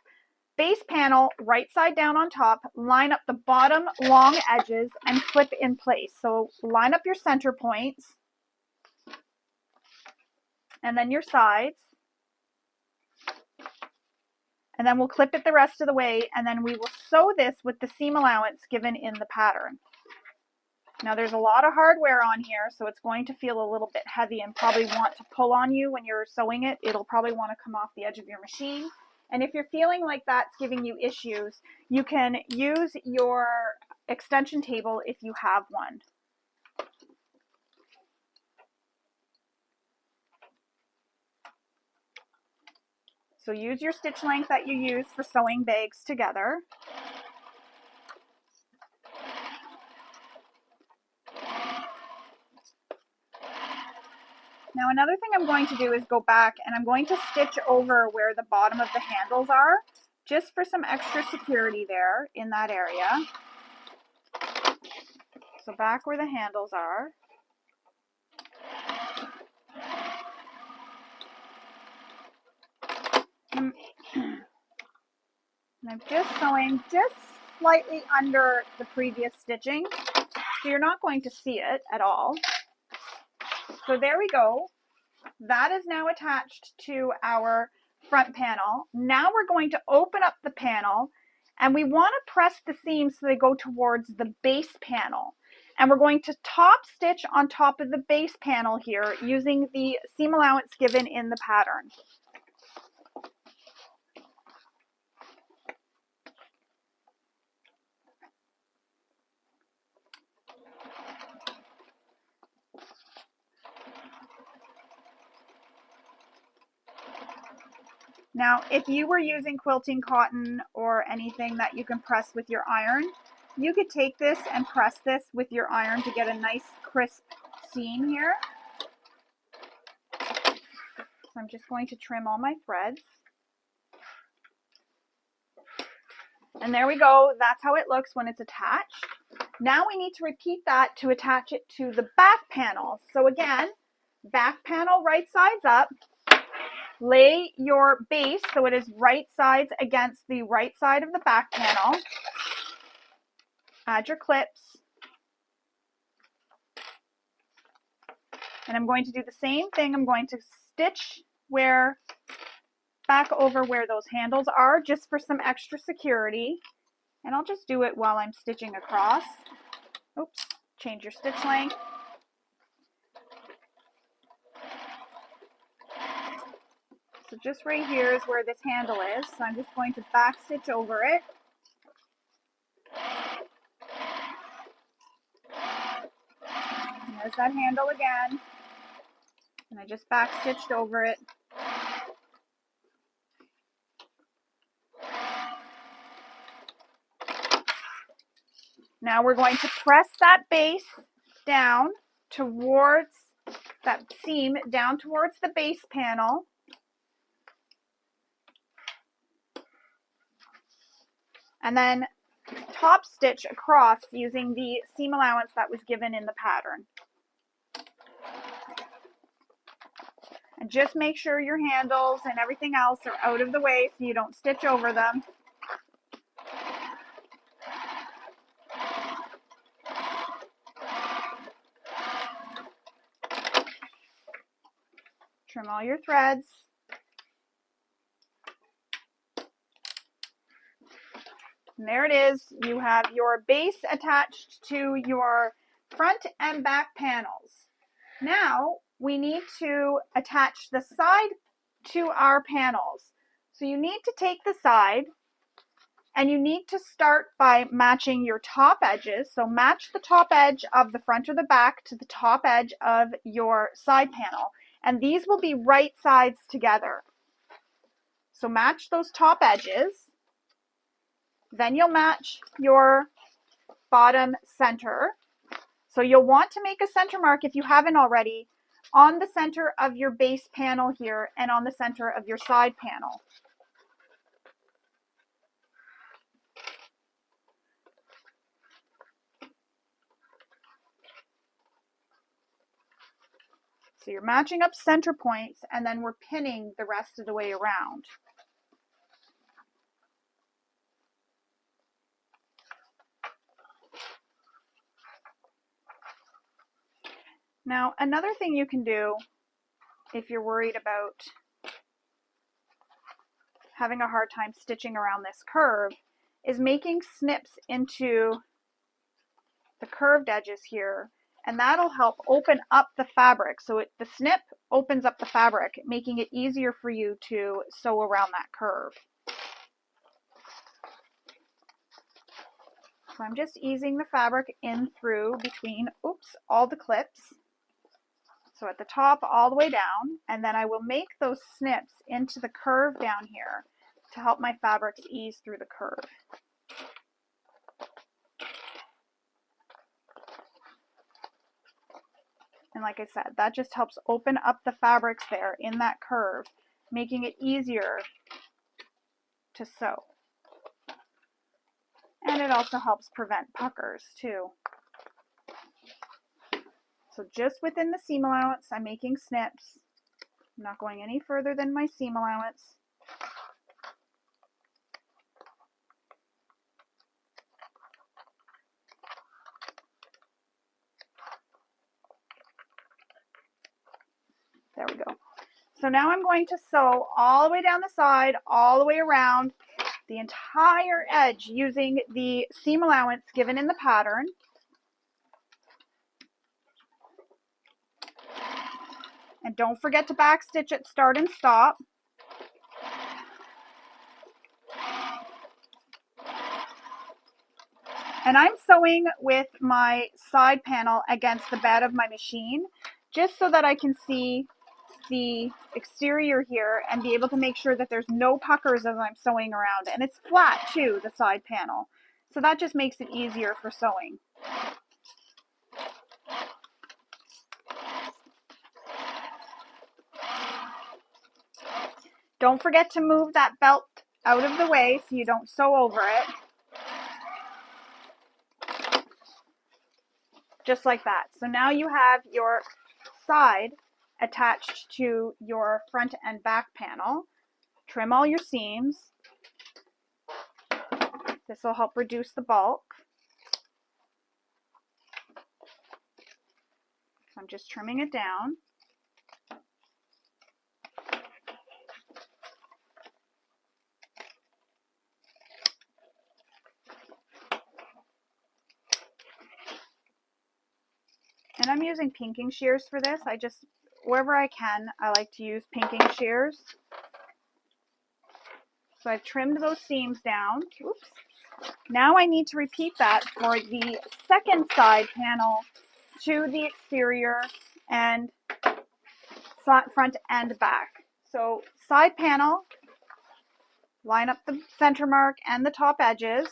base panel right side down on top, line up the bottom long edges and clip in place. So line up your center points and then your sides. And then we'll clip it the rest of the way, and then we will sew this with the seam allowance given in the pattern. Now there's a lot of hardware on here, so it's going to feel a little bit heavy and probably want to pull on you when you're sewing it. It'll probably want to come off the edge of your machine. And if you're feeling like that's giving you issues, you can use your extension table if you have one. So use your stitch length that you use for sewing bags together. Now another thing I'm going to do is go back and I'm going to stitch over where the bottom of the handles are, just for some extra security there in that area. So back where the handles are. And I'm just sewing just slightly under the previous stitching, so you're not going to see it at all. So there we go. That is now attached to our front panel. Now we're going to open up the panel, and we want to press the seams so they go towards the base panel. And we're going to top stitch on top of the base panel here using the seam allowance given in the pattern. Now, if you were using quilting cotton or anything that you can press with your iron, you could take this and press this with your iron to get a nice crisp seam here. So I'm just going to trim all my threads. And there we go. That's how it looks when it's attached. Now we need to repeat that to attach it to the back panel. So again, back panel right sides up. Lay your base so it is right sides against the right side of the back panel. Add your clips. And I'm going to do the same thing. I'm going to stitch back over where those handles are just for some extra security. And I'll just do it while I'm stitching across. Oops, change your stitch length. So just right here is where this handle is. So I'm just going to back stitch over it. And there's that handle again. And I just back stitched over it. Now we're going to press that base down towards that seam, down towards the base panel. And then top stitch across using the seam allowance that was given in the pattern. And just make sure your handles and everything else are out of the way so you don't stitch over them. Trim all your threads. And there it is. You have your base attached to your front and back panels. Now we need to attach the side to our panels. So you need to take the side and you need to start by matching your top edges. So match the top edge of the front or the back to the top edge of your side panel. And these will be right sides together. So match those top edges. Then you'll match your bottom center. So you'll want to make a center mark if you haven't already on the center of your base panel here and on the center of your side panel. So you're matching up center points and then we're pinning the rest of the way around. Now, another thing you can do if you're worried about having a hard time stitching around this curve is making snips into the curved edges here, and that'll help open up the fabric. So the snip opens up the fabric, making it easier for you to sew around that curve. So I'm just easing the fabric in through between, all the clips. So at the top all the way down, and then I will make those snips into the curve down here to help my fabrics ease through the curve. And like I said, that just helps open up the fabrics there in that curve, making it easier to sew. And it also helps prevent puckers too. So just within the seam allowance, I'm making snips. I'm not going any further than my seam allowance. There we go. So now I'm going to sew all the way down the side, all the way around the entire edge using the seam allowance given in the pattern. And don't forget to back stitch at start and stop. And I'm sewing with my side panel against the bed of my machine, just so that I can see the exterior here and be able to make sure that there's no puckers as I'm sewing around. And it's flat too, the side panel. So that just makes it easier for sewing. Don't forget to move that belt out of the way so you don't sew over it. Just like that. So now you have your side attached to your front and back panel. Trim all your seams. This will help reduce the bulk. So I'm just trimming it down. And I'm using pinking shears for this. Wherever I can, I like to use pinking shears. So I've trimmed those seams down. Oops. Now I need to repeat that for the second side panel to the exterior and front and back. So side panel, line up the center mark and the top edges.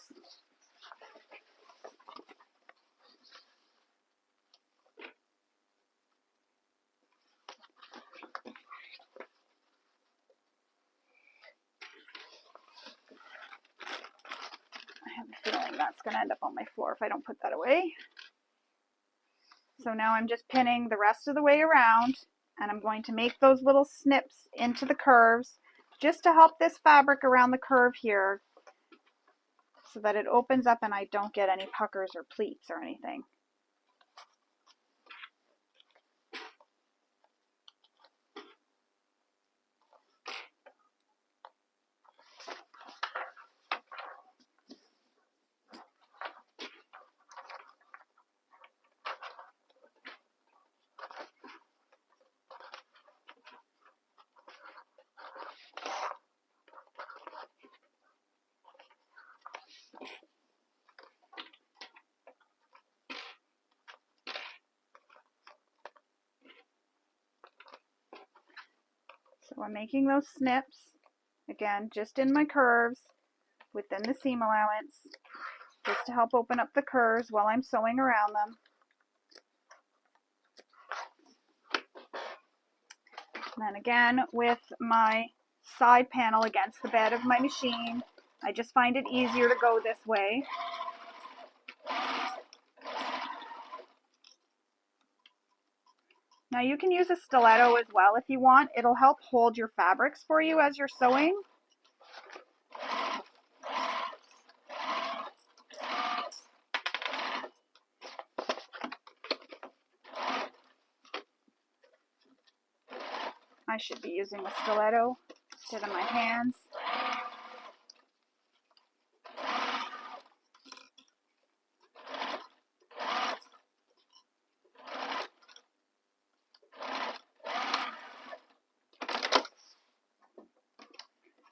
I have a feeling that's going to end up on my floor if I don't put that away. So now I'm just pinning the rest of the way around, and I'm going to make those little snips into the curves just to help this fabric around the curve here so that it opens up and I don't get any puckers or pleats or anything. So I'm making those snips, again, just in my curves within the seam allowance, just to help open up the curves while I'm sewing around them. And then again, with my side panel against the bed of my machine, I just find it easier to go this way. Now you can use a stiletto as well if you want. It'll help hold your fabrics for you as you're sewing. I should be using a stiletto instead of my hands.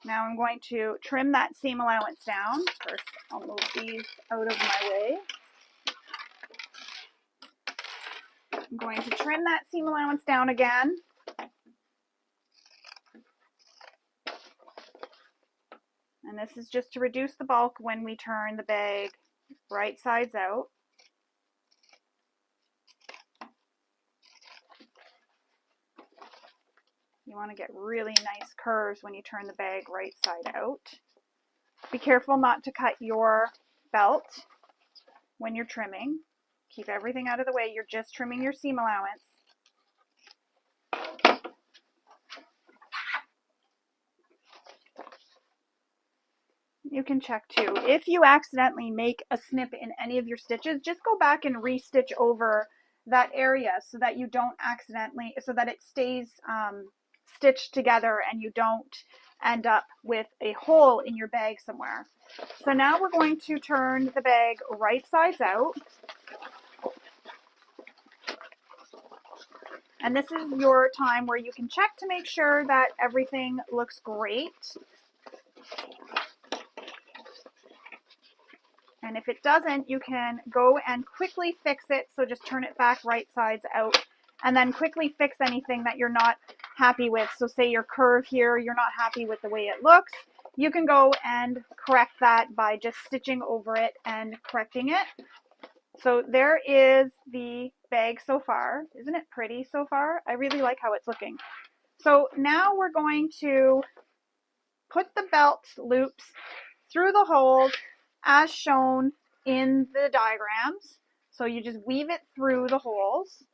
Now I'm going to trim that seam allowance down. First, I'll move these out of my way. I'm going to trim that seam allowance down again. And this is just to reduce the bulk when we turn the bag right sides out. You want to get really nice curves when you turn the bag right side out. Be careful not to cut your belt when you're trimming. Keep everything out of the way. You're just trimming your seam allowance. You can check too. If you accidentally make a snip in any of your stitches, just go back and restitch over that area so that you don't accidentally, so that it stays stitched together and you don't end up with a hole in your bag somewhere. So now we're going to turn the bag right sides out. And this is your time where you can check to make sure that everything looks great. And if it doesn't, you can go and quickly fix it. So just turn it back right sides out and then quickly fix anything that you're not happy with. So say your curve here, you're not happy with the way it looks. You can go and correct that by just stitching over it and correcting it. So there is the bag so far. Isn't it pretty so far? I really like how it's looking. So now we're going to put the belt loops through the holes as shown in the diagrams. So you just weave it through the holes.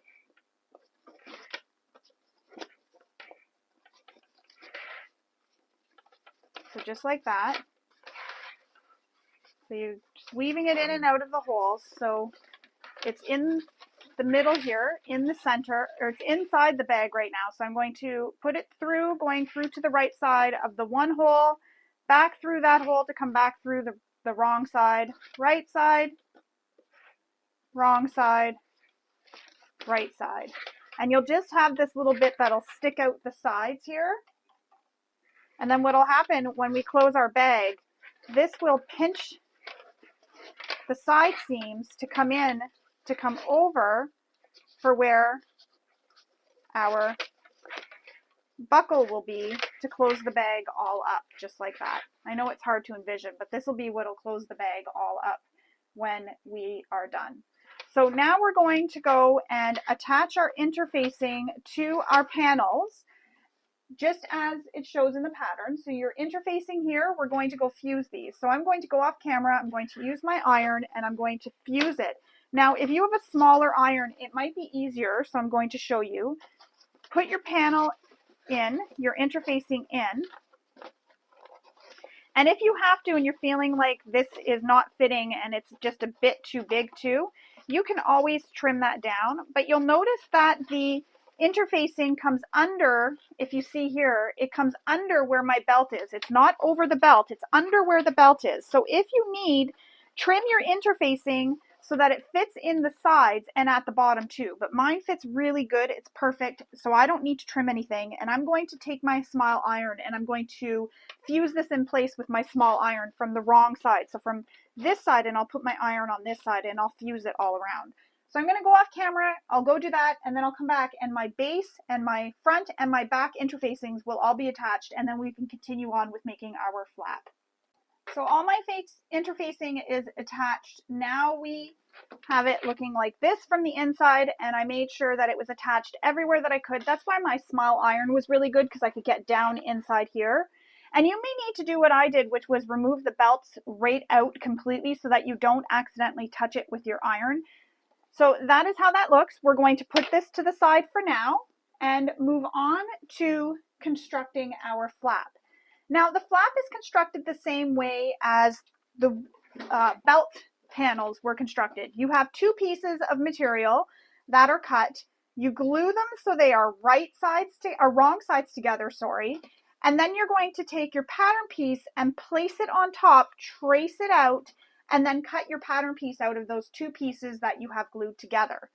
So just like that. So you're just weaving it in and out of the holes. So it's in the middle here, in the center, or it's inside the bag right now. So I'm going to put it through, going through to the right side of the one hole, back through that hole to come back through the wrong side, right side, wrong side, right side. And you'll just have this little bit that'll stick out the sides here. And then what'll happen when we close our bag, this will pinch the side seams to come over for where our buckle will be to close the bag all up, just like that. I know it's hard to envision, but this will be what'll close the bag all up when we are done. So now we're going to go and attach our interfacing to our panels, just as it shows in the pattern. So your interfacing here, we're going to go fuse these. So I'm going to go off camera, I'm going to use my iron, and I'm going to fuse it. Now, if you have a smaller iron, it might be easier, so I'm going to show you. Put your panel in, your interfacing in, and if you have to and you're feeling like this is not fitting and it's just a bit too big too, you can always trim that down, but you'll notice that the interfacing comes under, if you see here, it comes under where my belt is. It's not over the belt, it's under where the belt is. So if you need, trim your interfacing so that it fits in the sides and at the bottom too. But mine fits really good, it's perfect, so I don't need to trim anything. And I'm going to take my small iron and I'm going to fuse this in place with my small iron from the wrong side. So from this side, and I'll put my iron on this side and I'll fuse it all around. So I'm going to go off camera, I'll go do that, and then I'll come back and my base and my front and my back interfacings will all be attached, and then we can continue on with making our flap. So all my interfacing is attached. Now we have it looking like this from the inside, and I made sure that it was attached everywhere that I could. That's why my small iron was really good, because I could get down inside here. And you may need to do what I did, which was remove the belts right out completely so that you don't accidentally touch it with your iron. So that is how that looks. We're going to put this to the side for now and move on to constructing our flap. Now the flap is constructed the same way as the belt panels were constructed. You have two pieces of material that are cut. You glue them so they are wrong sides together, sorry. And then you're going to take your pattern piece and place it on top, trace it out, and then cut your pattern piece out of those two pieces that you have glued together.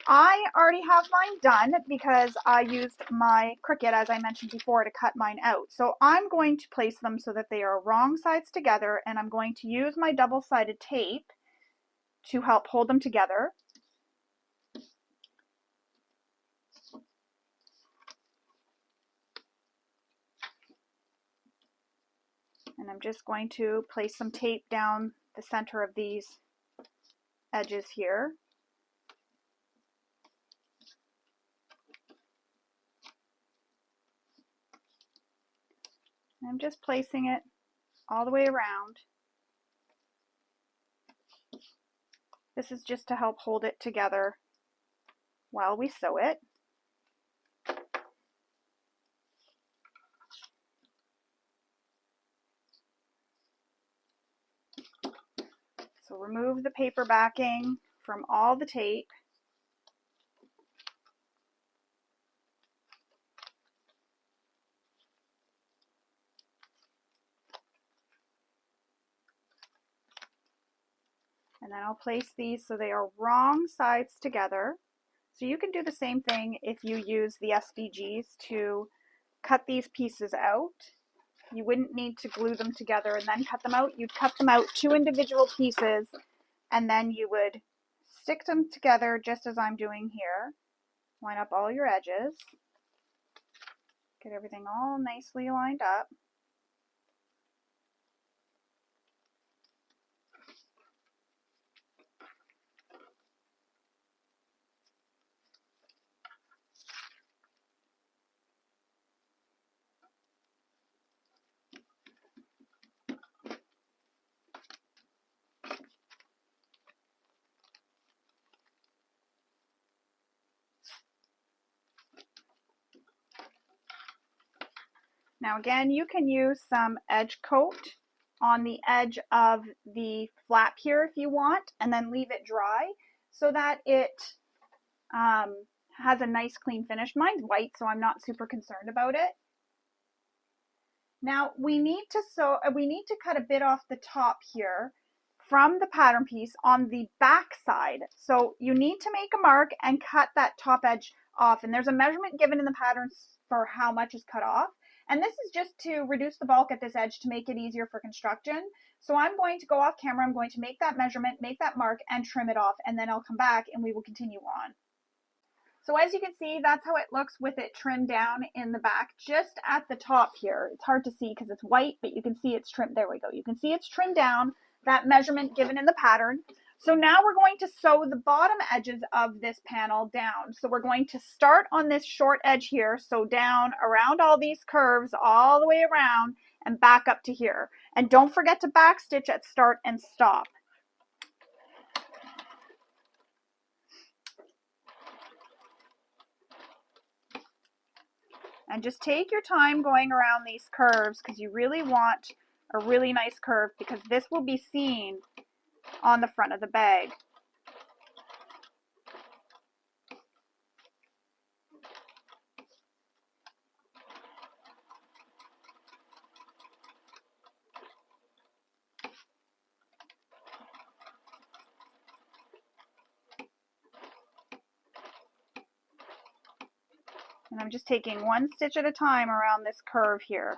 I already have mine done because I used my Cricut, as I mentioned before, to cut mine out. So I'm going to place them so that they are wrong sides together, and I'm going to use my double-sided tape to help hold them together. And I'm just going to place some tape down the center of these edges here. I'm just placing it all the way around. This is just to help hold it together while we sew it. So remove the paper backing from all the tape. And then I'll place these so they are wrong sides together. So you can do the same thing if you use the SVGs to cut these pieces out. You wouldn't need to glue them together and then cut them out. You'd cut them out two individual pieces, and then you would stick them together just as I'm doing here. Line up all your edges. Get everything all nicely lined up. Now again, you can use some edge coat on the edge of the flap here if you want, and then leave it dry so that it has a nice clean finish. Mine's white, so I'm not super concerned about it. Now we need to cut a bit off the top here from the pattern piece on the back side. So you need to make a mark and cut that top edge off, and there's a measurement given in the patterns for how much is cut off. And this is just to reduce the bulk at this edge to make it easier for construction. So I'm going to go off camera, I'm going to make that measurement, make that mark, and trim it off, and then I'll come back and we will continue on. So as you can see, that's how it looks with it trimmed down in the back, just at the top here. It's hard to see because it's white, but you can see it's trimmed. There we go. You can see it's trimmed down, that measurement given in the pattern. So now we're going to sew the bottom edges of this panel down. So we're going to start on this short edge here, sew down around all these curves all the way around and back up to here. And don't forget to back stitch at start and stop. And just take your time going around these curves because you really want a really nice curve because this will be seen on the front of the bag. And I'm just taking one stitch at a time around this curve here.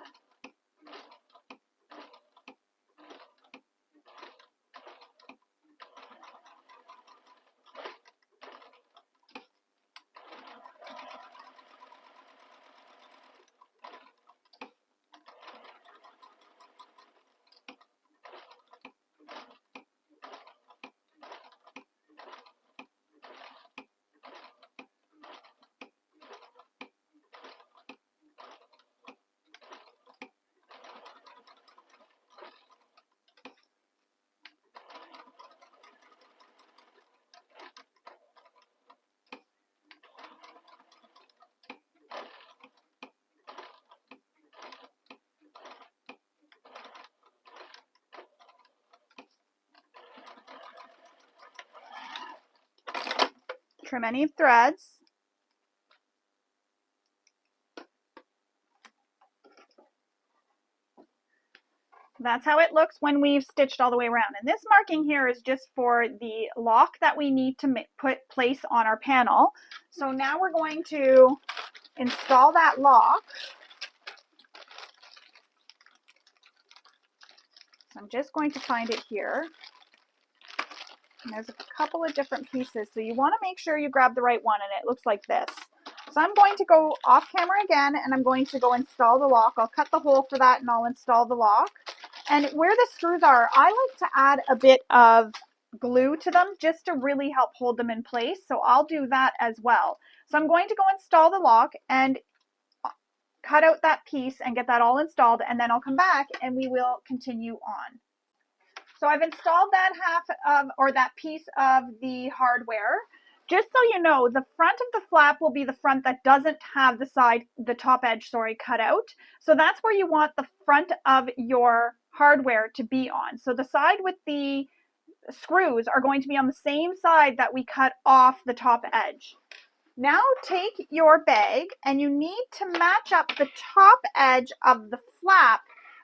Trim any threads. That's how it looks when we've stitched all the way around. And this marking here is just for the lock that we need to place on our panel. So now we're going to install that lock. So I'm just going to find it here. And there's a couple of different pieces, so you want to make sure you grab the right one, and it looks like this. So I'm going to go off camera again, and I'm going to go install the lock. I'll cut the hole for that, and I'll install the lock. And where the screws are, I like to add a bit of glue to them just to really help hold them in place, so I'll do that as well. So I'm going to go install the lock and cut out that piece and get that all installed, and then I'll come back and we will continue on. So I've installed that that piece of the hardware. Just so you know, the front of the flap will be the front that doesn't have the top edge, cut out. So that's where you want the front of your hardware to be on. So the side with the screws are going to be on the same side that we cut off the top edge. Now take your bag and you need to match up the top edge of the flap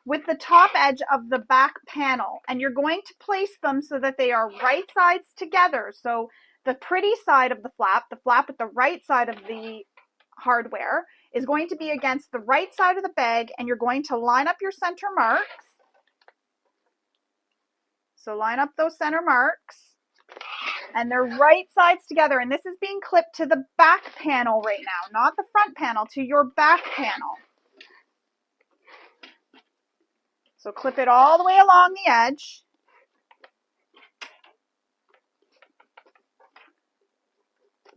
with the top edge of the back panel, and you're going to place them so that they are right sides together. So the pretty side of the flap with the right side of the hardware, is going to be against the right side of the bag, and you're going to line up your center marks. So line up those center marks, and they're right sides together, and this is being clipped to the back panel right now, not the front panel, to your back panel. So clip it all the way along the edge.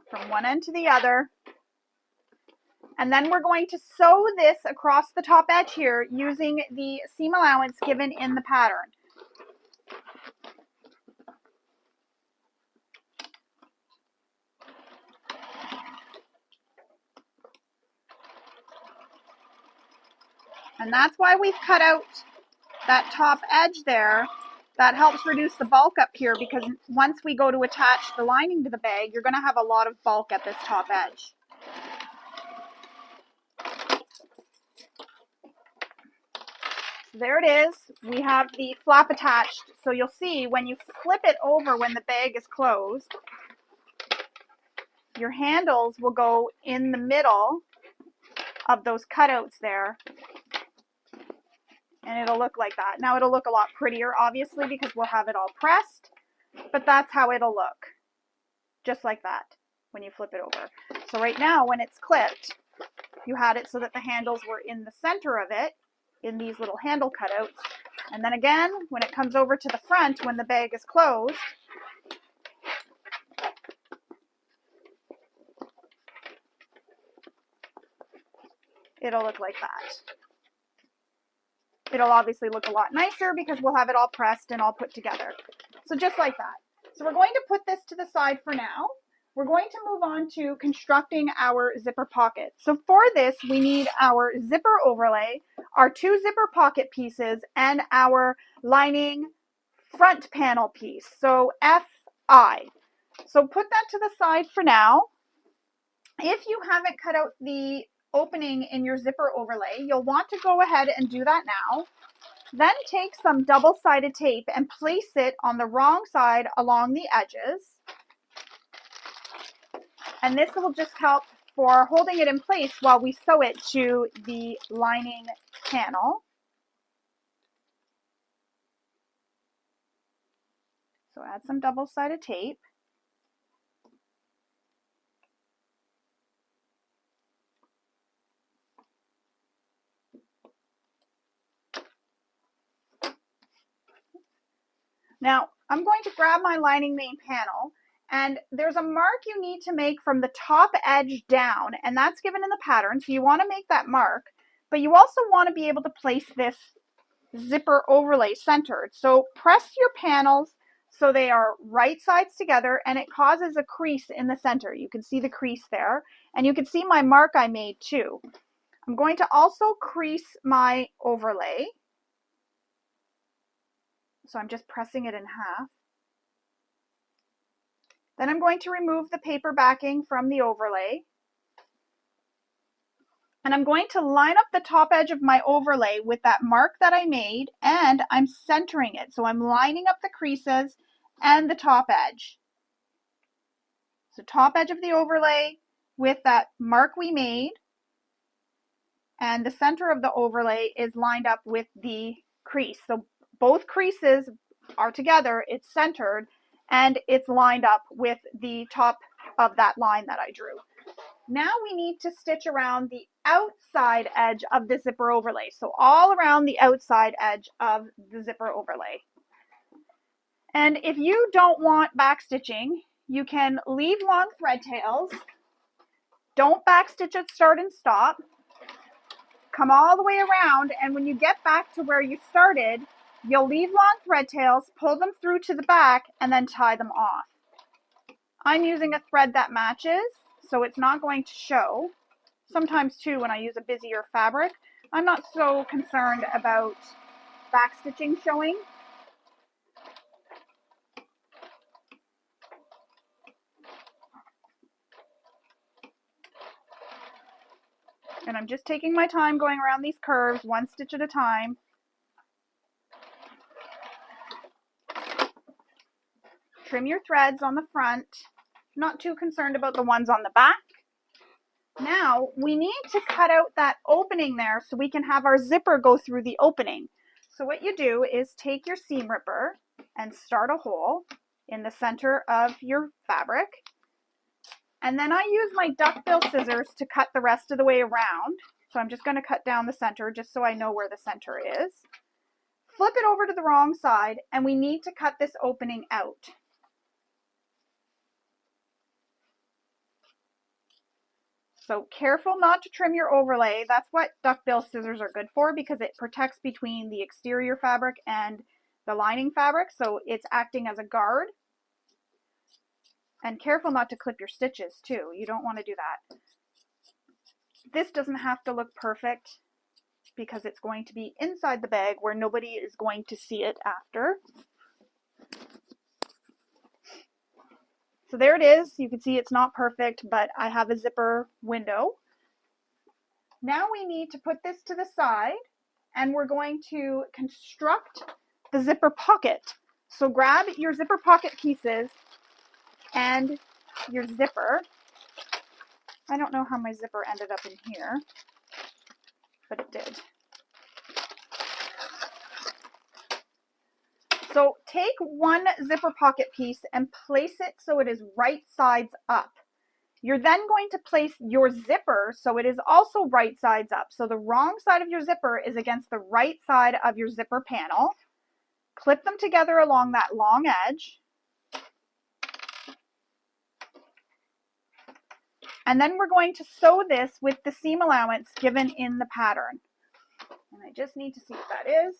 From one end to the other. And then we're going to sew this across the top edge here using the seam allowance given in the pattern. And that's why we've cut out that top edge there. That helps reduce the bulk up here, because once we go to attach the lining to the bag, you're going to have a lot of bulk at this top edge. There it is. We have the flap attached. So you'll see when you flip it over when the bag is closed, your handles will go in the middle of those cutouts there. And it'll look like that. Now it'll look a lot prettier, obviously, because we'll have it all pressed, but that's how it'll look. Just like that when you flip it over. So right now when it's clipped, you had it so that the handles were in the center of it, in these little handle cutouts. And then again, when it comes over to the front, when the bag is closed, it'll look like that. It'll obviously look a lot nicer because we'll have it all pressed and all put together. So just like that. So we're going to put this to the side for now. We're going to move on to constructing our zipper pocket. So for this, we need our zipper overlay, our 2 zipper pocket pieces, and our lining front panel piece. So FI. So put that to the side for now. If you haven't cut out the opening in your zipper overlay, you'll want to go ahead and do that now. Then take some double-sided tape and place it on the wrong side along the edges. And this will just help for holding it in place while we sew it to the lining panel. So add some double-sided tape. Now, I'm going to grab my lining main panel, and there's a mark you need to make from the top edge down, and that's given in the pattern, so you want to make that mark, but you also want to be able to place this zipper overlay centered. So press your panels so they are right sides together, and it causes a crease in the center. You can see the crease there, and you can see my mark I made too. I'm going to also crease my overlay. So I'm just pressing it in half. Then I'm going to remove the paper backing from the overlay. And I'm going to line up the top edge of my overlay with that mark that I made, and I'm centering it. So I'm lining up the creases and the top edge. So top edge of the overlay with that mark we made, and the center of the overlay is lined up with the crease. So both creases are together, it's centered, and it's lined up with the top of that line that I drew. Now we need to stitch around the outside edge of the zipper overlay. So all around the outside edge of the zipper overlay. And if you don't want back stitching, you can leave long thread tails. Don't back stitch at start and stop. Come all the way around, and when you get back to where you started, you'll leave long thread tails, pull them through to the back, and then tie them off. I'm using a thread that matches, so it's not going to show. Sometimes too, when I use a busier fabric, I'm not so concerned about back stitching showing. And I'm just taking my time going around these curves, one stitch at a time. Trim your threads on the front. Not too concerned about the ones on the back. Now we need to cut out that opening there so we can have our zipper go through the opening. So what you do is take your seam ripper and start a hole in the center of your fabric. And then I use my duckbill scissors to cut the rest of the way around. So I'm just going to cut down the center just so I know where the center is. Flip it over to the wrong side, and we need to cut this opening out. So careful not to trim your overlay. That's what duckbill scissors are good for, because it protects between the exterior fabric and the lining fabric. So it's acting as a guard. And careful not to clip your stitches too. You don't want to do that. This doesn't have to look perfect because it's going to be inside the bag where nobody is going to see it after. So there it is. You can see it's not perfect, but I have a zipper window. Now we need to put this to the side, and we're going to construct the zipper pocket. So grab your zipper pocket pieces and your zipper. I don't know how my zipper ended up in here. but it did. So take one zipper pocket piece and place it so it is right sides up. You're then going to place your zipper so it is also right sides up. So the wrong side of your zipper is against the right side of your zipper panel. Clip them together along that long edge. And then we're going to sew this with the seam allowance given in the pattern. And I just need to see what that is.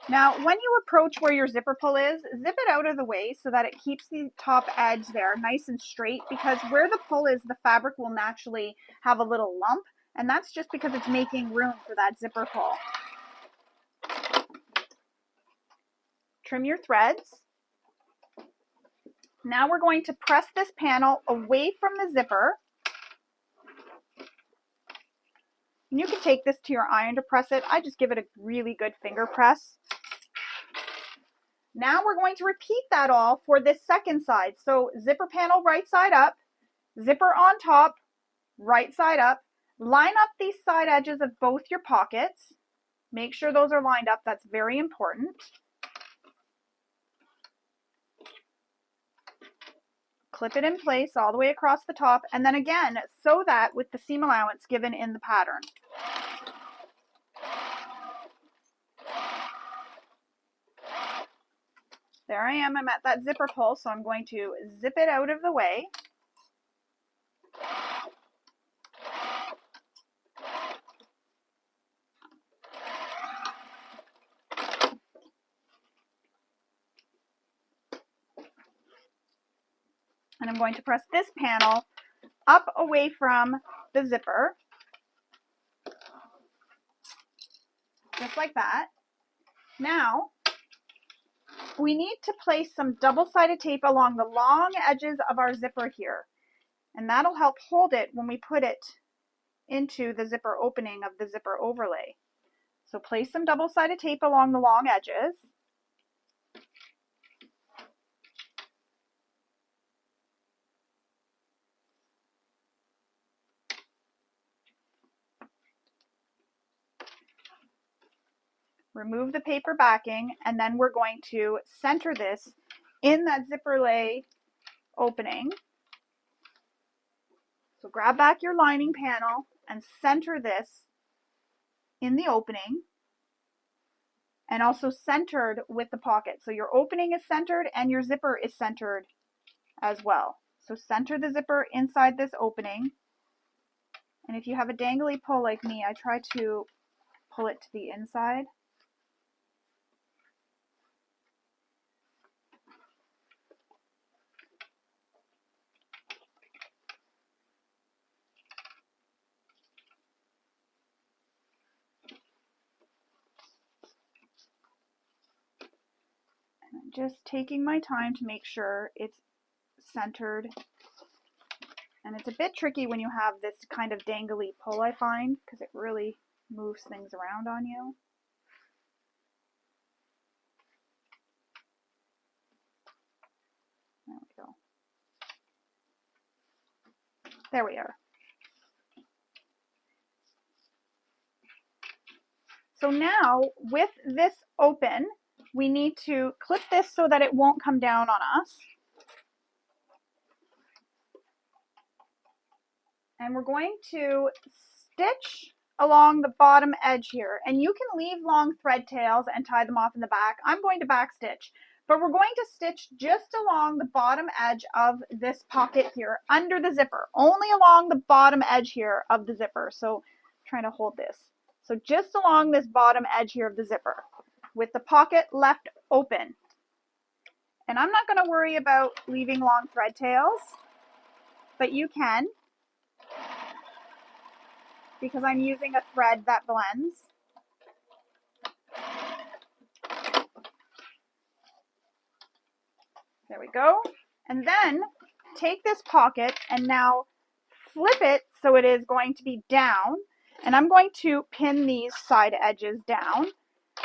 Now, when you approach where your zipper pull is, zip it out of the way so that it keeps the top edge there nice and straight, because where the pull is, the fabric will naturally have a little lump, and that's just because it's making room for that zipper pull. Trim your threads. Now we're going to press this panel away from the zipper. And you can take this to your iron to press it. I just give it a really good finger press. Now we're going to repeat that all for this second side. So zipper panel right side up, zipper on top, right side up. Line up these side edges of both your pockets. Make sure those are lined up. That's very important. Clip it in place all the way across the top, and then again, sew that with the seam allowance given in the pattern. There I am, I'm at that zipper pull, so I'm going to zip it out of the way. And I'm going to press this panel up away from the zipper, just like that. Now, we need to place some double-sided tape along the long edges of our zipper here, and that'll help hold it when we put it into the zipper opening of the zipper overlay. So place some double-sided tape along the long edges. Remove the paper backing, and then we're going to center this in that zipper lay opening. So grab back your lining panel and center this in the opening, and also centered with the pocket. So your opening is centered and your zipper is centered as well. So center the zipper inside this opening. And if you have a dangly pull like me, I try to pull it to the inside. Just taking my time to make sure it's centered. And it's a bit tricky when you have this kind of dangly pull, I find, because it really moves things around on you. There we go. There we are. So now, with this open, we need to clip this so that it won't come down on us. And we're going to stitch along the bottom edge here. And you can leave long thread tails and tie them off in the back. I'm going to back stitch, but we're going to stitch just along the bottom edge of this pocket here under the zipper, only along the bottom edge here of the zipper. So I'm trying to hold this. So just along this bottom edge here of the zipper, with the pocket left open. And I'm not going to worry about leaving long thread tails, but you can, because I'm using a thread that blends. There we go. And then take this pocket and now flip it so it is going to be down. And I'm going to pin these side edges down.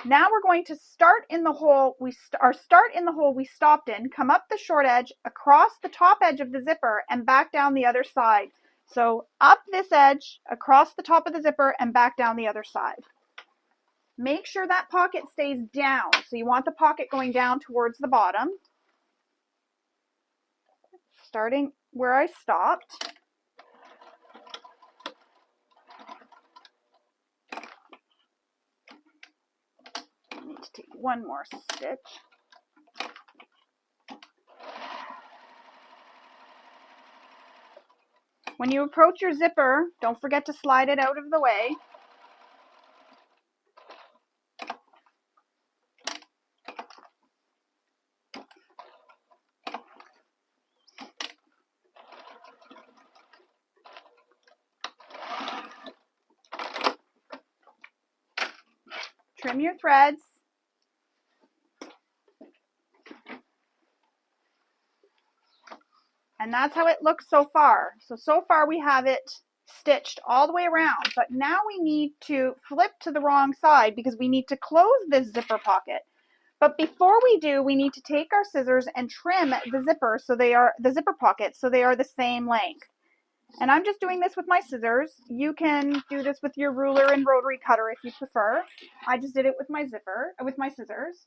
Now we're going to start in the hole we stopped in, come up the short edge, across the top edge of the zipper, and back down the other side. So up this edge, across the top of the zipper, and back down the other side. Make sure that pocket stays down. So you want the pocket going down towards the bottom. Starting where I stopped. I need to take one more stitch. When you approach your zipper, don't forget to slide it out of the way. Trim your threads. And that's how it looks so far. So far we have it stitched all the way around, but now we need to flip to the wrong side because we need to close this zipper pocket. But before we do, we need to take our scissors and trim the zipper the zipper pockets so they are the same length. And I'm just doing this with my scissors. You can do this with your ruler and rotary cutter if you prefer. I just did it with my scissors.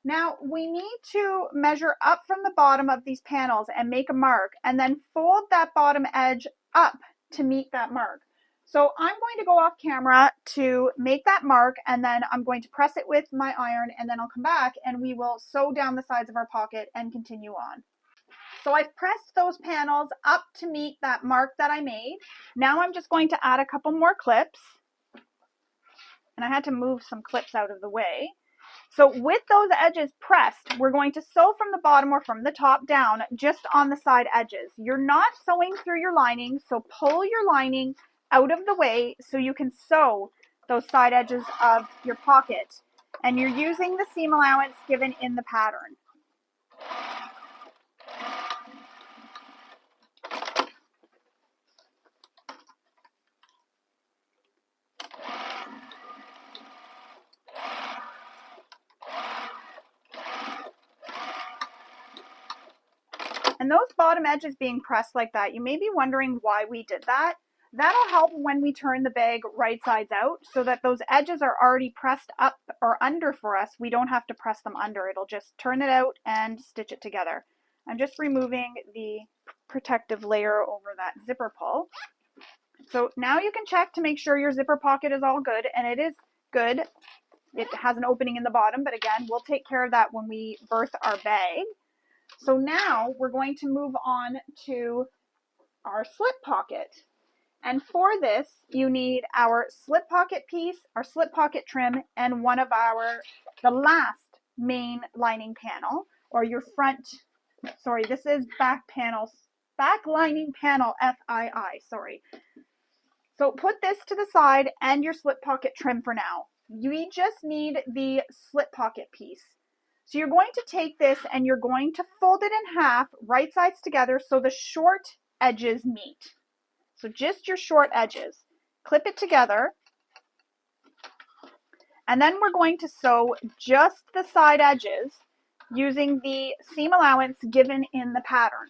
Now we need to measure up from the bottom of these panels and make a mark, and then fold that bottom edge up to meet that mark. So I'm going to go off camera to make that mark, and then I'm going to press it with my iron, and then I'll come back and we will sew down the sides of our pocket and continue on. So I've pressed those panels up to meet that mark that I made. Now I'm just going to add a couple more clips. And I had to move some clips out of the way. So with those edges pressed, we're going to sew from the bottom or from the top down, just on the side edges. You're not sewing through your lining, so pull your lining out of the way so you can sew those side edges of your pocket. And you're using the seam allowance given in the pattern. And those bottom edges being pressed like that, you may be wondering why we did that. That'll help when we turn the bag right sides out so that those edges are already pressed up or under for us. We don't have to press them under. It'll just turn it out and stitch it together. I'm just removing the protective layer over that zipper pull. So now you can check to make sure your zipper pocket is all good, and it is good. It has an opening in the bottom, but again, we'll take care of that when we birth our bag. So now we're going to move on to our slip pocket. And for this, you need our slip pocket piece, our slip pocket trim, and the last main lining panel, or your front, sorry, this is back lining panel, FII, sorry. So put this to the side and your slip pocket trim for now. We just need the slip pocket piece. So you're going to take this and you're going to fold it in half, right sides together, so the short edges meet. So just your short edges. Clip it together. And then we're going to sew just the side edges using the seam allowance given in the pattern.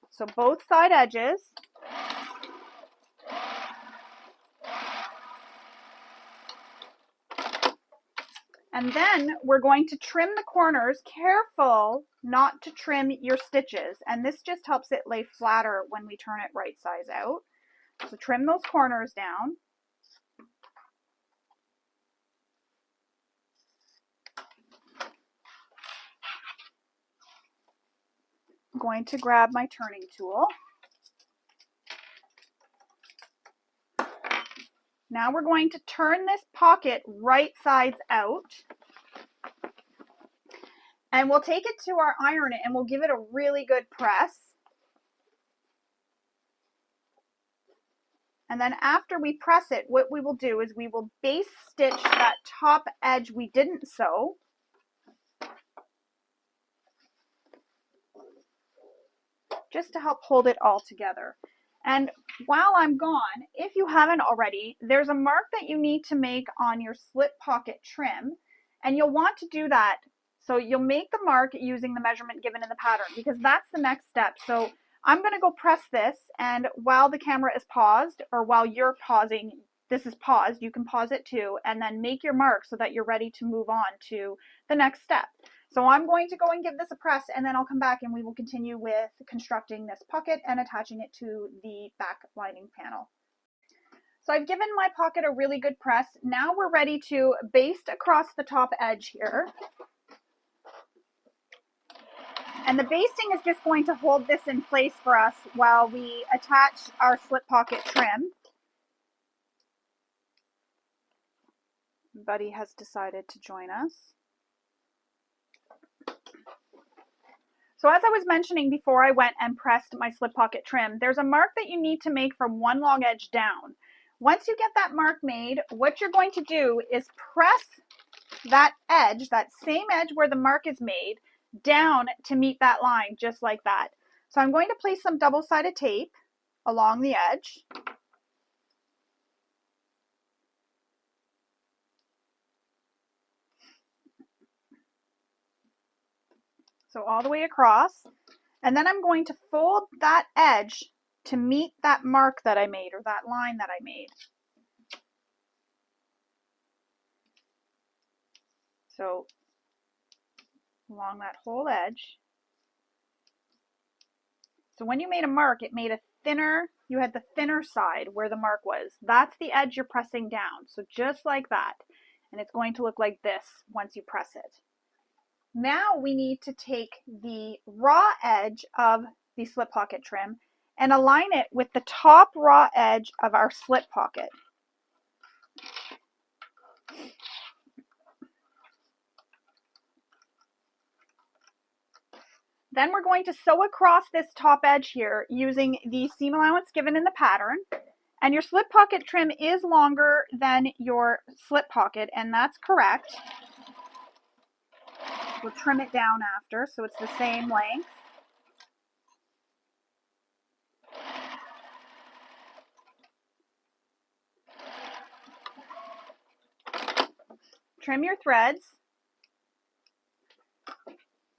So both side edges. And then we're going to trim the corners. Careful not to trim your stitches. And this just helps it lay flatter when we turn it right sides out. So trim those corners down. I'm going to grab my turning tool. Now we're going to turn this pocket right sides out. And we'll take it to our iron and we'll give it a really good press. And then after we press it, what we will do is we will base stitch that top edge we didn't sew. just to help hold it all together. And while I'm gone, if you haven't already, there's a mark that you need to make on your slip pocket trim, and you'll want to do that. So you'll make the mark using the measurement given in the pattern, because that's the next step. So I'm going to go press this, and while the camera is paused, or while you're pausing, this is paused, you can pause it too, and then make your mark so that you're ready to move on to the next step. So I'm going to go and give this a press, and then I'll come back and we will continue with constructing this pocket and attaching it to the back lining panel. So I've given my pocket a really good press. Now we're ready to baste across the top edge here. And the basting is just going to hold this in place for us while we attach our slip pocket trim. Buddy has decided to join us. So as I was mentioning before I went and pressed my slip pocket trim, there's a mark that you need to make from one long edge down. Once you get that mark made, what you're going to do is press that edge, that same edge where the mark is made, down to meet that line, just like that. So I'm going to place some double-sided tape along the edge. So all the way across, and then I'm going to fold that edge to meet that mark that I made, or that line that I made. So along that whole edge. So when you made a mark, it made a thinner, you had the thinner side where the mark was. That's the edge you're pressing down. So just like that. And it's going to look like this once you press it. Now we need to take the raw edge of the slip pocket trim and align it with the top raw edge of our slip pocket. Then we're going to sew across this top edge here using the seam allowance given in the pattern. And your slip pocket trim is longer than your slip pocket, and that's correct. We'll trim it down after so it's the same length. Trim your threads.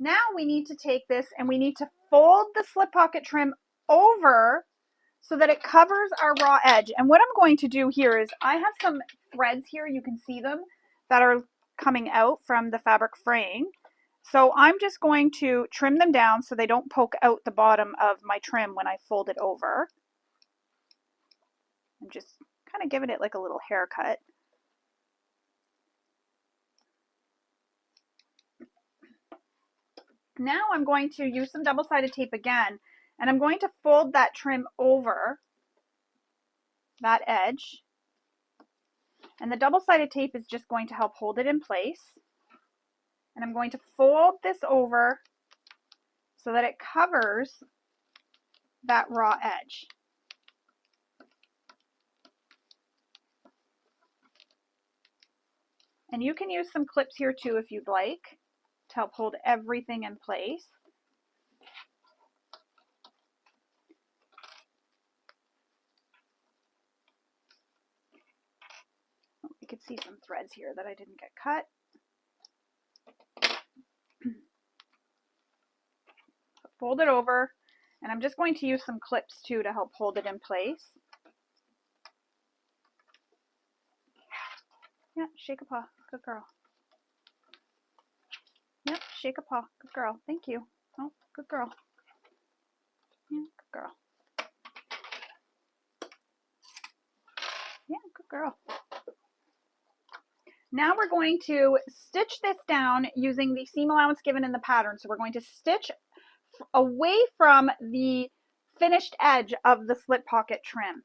Now we need to take this and we need to fold the slip pocket trim over so that it covers our raw edge. And what I'm going to do here is I have some threads here, you can see them, that are coming out from the fabric fraying. So I'm just going to trim them down so they don't poke out the bottom of my trim when I fold it over. I'm just kind of giving it like a little haircut. Now I'm going to use some double-sided tape again, and I'm going to fold that trim over that edge. And the double-sided tape is just going to help hold it in place. And I'm going to fold this over so that it covers that raw edge. And you can use some clips here too if you'd like to help hold everything in place. You can see some threads here that I didn't get cut. Fold it over, and I'm just going to use some clips too to help hold it in place. Yeah, shake a paw. Good girl. Yep, shake a paw. Good girl. Thank you. Oh, good girl. Yeah, good girl. Yeah, good girl. Now we're going to stitch this down using the seam allowance given in the pattern. So we're going to stitch away from the finished edge of the slip pocket trim.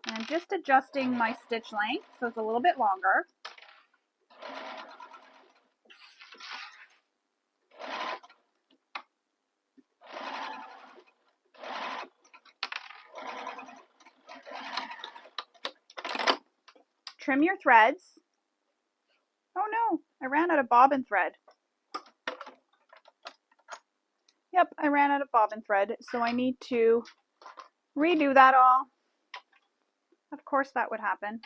And I'm just adjusting my stitch length so it's a little bit longer. Trim your threads. Oh I ran out of bobbin thread. Yep, I ran out of bobbin thread, so I need to redo that all. Of course that would happen.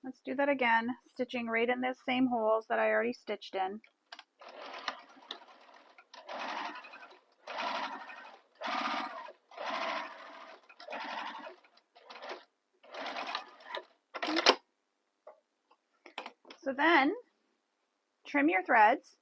Let's do that again, stitching right in those same holes that I already stitched in. So then, trim your threads.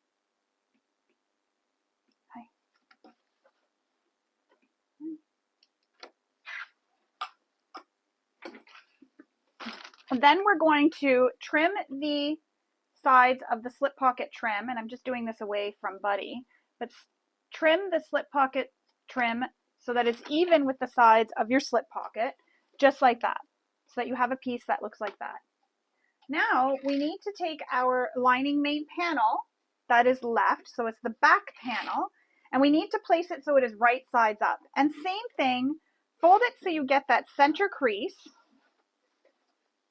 And then we're going to trim the sides of the slip pocket trim, and I'm just doing this away from Buddy, but trim the slip pocket trim so that it's even with the sides of your slip pocket, just like that, so that you have a piece that looks like that. Now we need to take our lining main panel that is left, so it's the back panel, and we need to place it so it is right sides up. And same thing, fold it so you get that center crease,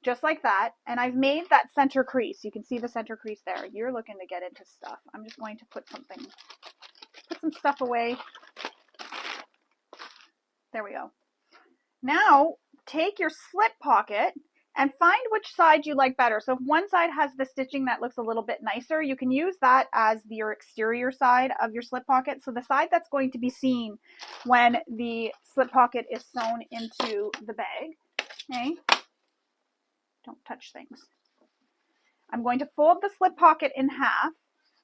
just like that. And I've made that center crease. You can see the center crease there. You're looking to get into stuff. I'm just going to put some stuff away. There we go. Now take your slip pocket and find which side you like better. So if one side has the stitching that looks a little bit nicer, you can use that as your exterior side of your slip pocket. So the side that's going to be seen when the slip pocket is sewn into the bag. Okay. Don't touch things. I'm going to fold the slip pocket in half.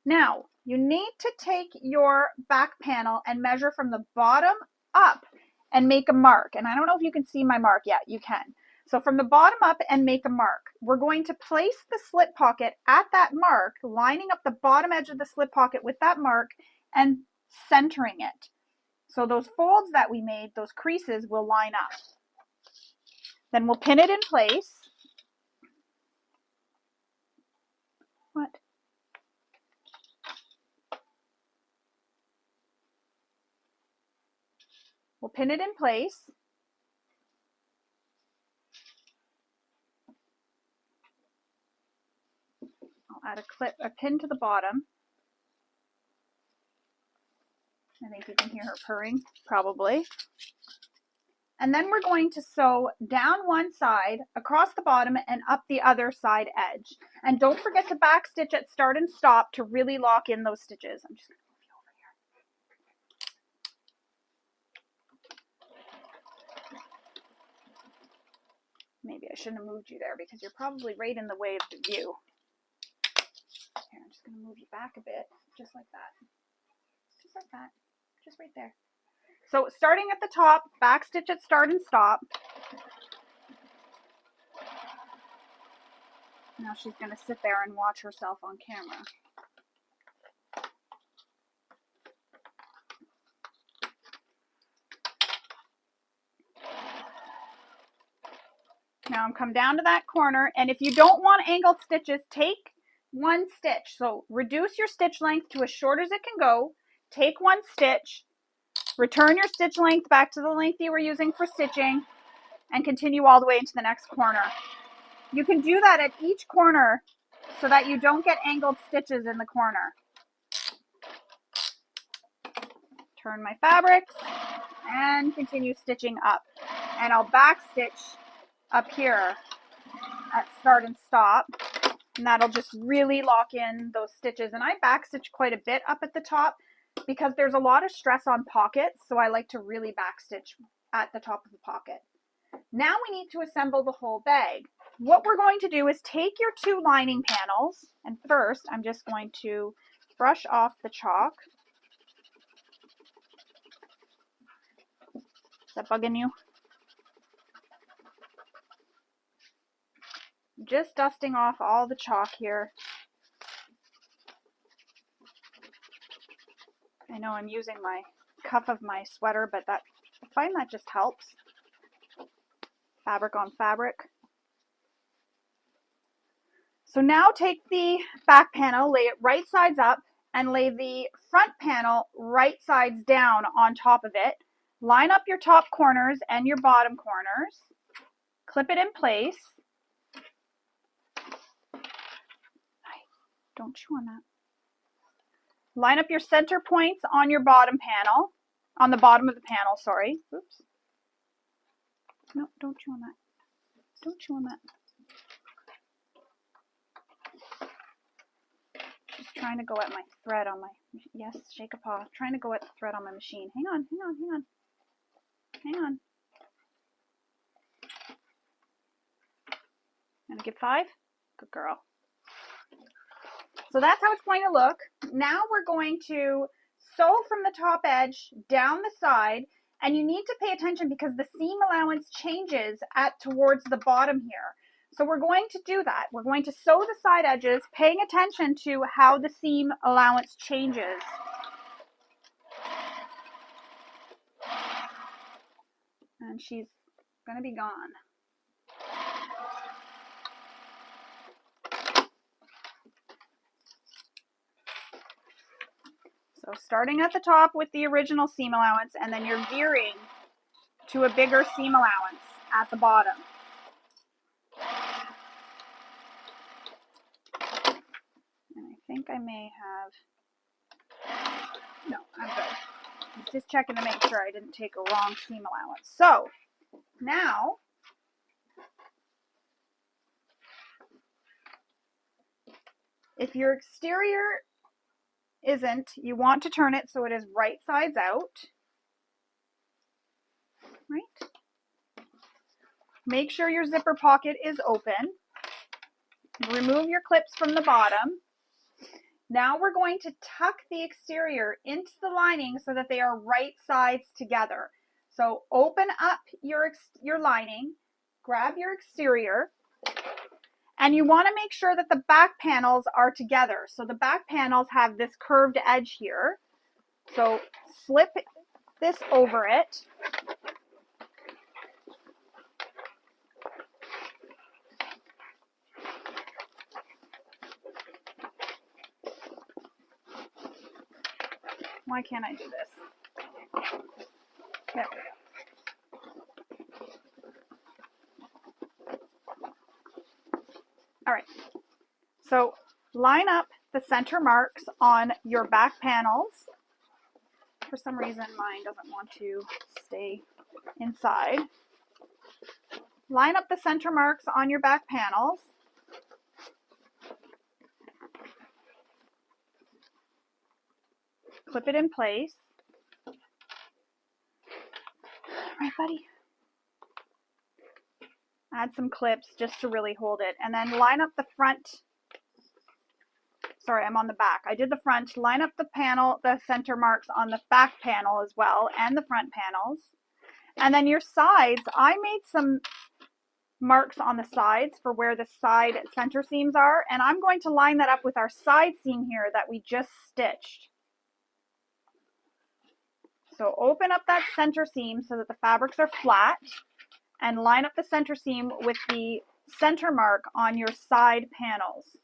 Now, you need to take your back panel and measure from the bottom up and make a mark. And I don't know if you can see my mark yet. You can. So from the bottom up and make a mark. We're going to place the slip pocket at that mark, lining up the bottom edge of the slip pocket with that mark and centering it. So those folds that we made, those creases, will line up. Then we'll pin it in place. What? We'll pin it in place. I'll add a pin to the bottom. I think you can hear her purring, probably. And then we're going to sew down one side, across the bottom, and up the other side edge. And don't forget to back stitch at start and stop to really lock in those stitches. I'm just going to move you over here. Maybe I shouldn't have moved you there because you're probably right in the way of the view. Here, I'm just going to move you back a bit, just like that. Just like that. Just right there. So starting at the top, back stitch at start and stop. Now she's going to sit there and watch herself on camera. Now I'm come down to that corner, and if you don't want angled stitches, take one stitch. So reduce your stitch length to as short as it can go. Take one stitch. Return your stitch length back to the length you were using for stitching and continue all the way into the next corner. You can do that at each corner so that you don't get angled stitches in the corner. Turn my fabric and continue stitching up. And I'll back stitch up here at start and stop. And that'll just really lock in those stitches. And I back stitch quite a bit up at the top because there's a lot of stress on pockets, so I like to really backstitch at the top of the pocket. Now we need to assemble the whole bag. What we're going to do is take your two lining panels, and first I'm just going to brush off the chalk. Is that bugging you? Just dusting off all the chalk here. I know I'm using my cuff of my sweater, but I find that just helps. Fabric on fabric. So now take the back panel, lay it right sides up, and lay the front panel right sides down on top of it. Line up your top corners and your bottom corners. Clip it in place. Don't chew on that. Line up your center points on your bottom panel, on the bottom of the panel, sorry. Oops. No, don't chew on that. Don't chew on that. Just trying to go at my thread on my, yes, shake a paw. Trying to go at the thread on my machine. Hang on, hang on, hang on. Hang on. Gonna give 5? Good girl. So that's how it's going to look. Now we're going to sew from the top edge down the side, and you need to pay attention because the seam allowance changes towards the bottom here. So we're going to do that. We're going to sew the side edges, paying attention to how the seam allowance changes. And she's going to be gone. So starting at the top with the original seam allowance, and then you're veering to a bigger seam allowance at the bottom. And I think I may have, no, I'm good. I'm just checking to make sure I didn't take a wrong seam allowance. So now, if your exterior isn't, you want to turn it so it is right sides out, right? Make sure your zipper pocket is open. Remove your clips from the bottom. Now we're going to tuck the exterior into the lining so that they are right sides together. So open up your lining, grab your exterior, and you want to make sure that the back panels are together. So the back panels have this curved edge here. So slip this over it. Why can't I do this? There we go. All right, so line up the center marks on your back panels. For some reason, mine doesn't want to stay inside. Line up the center marks on your back panels. Clip it in place. All right, buddy. Add some clips just to really hold it. And then line up the front. Sorry, I'm on the back. I did the front. Line up the panel, the center marks on the back panel as well, and the front panels. And then your sides, I made some marks on the sides for where the side center seams are. And I'm going to line that up with our side seam here that we just stitched. So open up that center seam so that the fabrics are flat, and line up the center seam with the center mark on your side panels.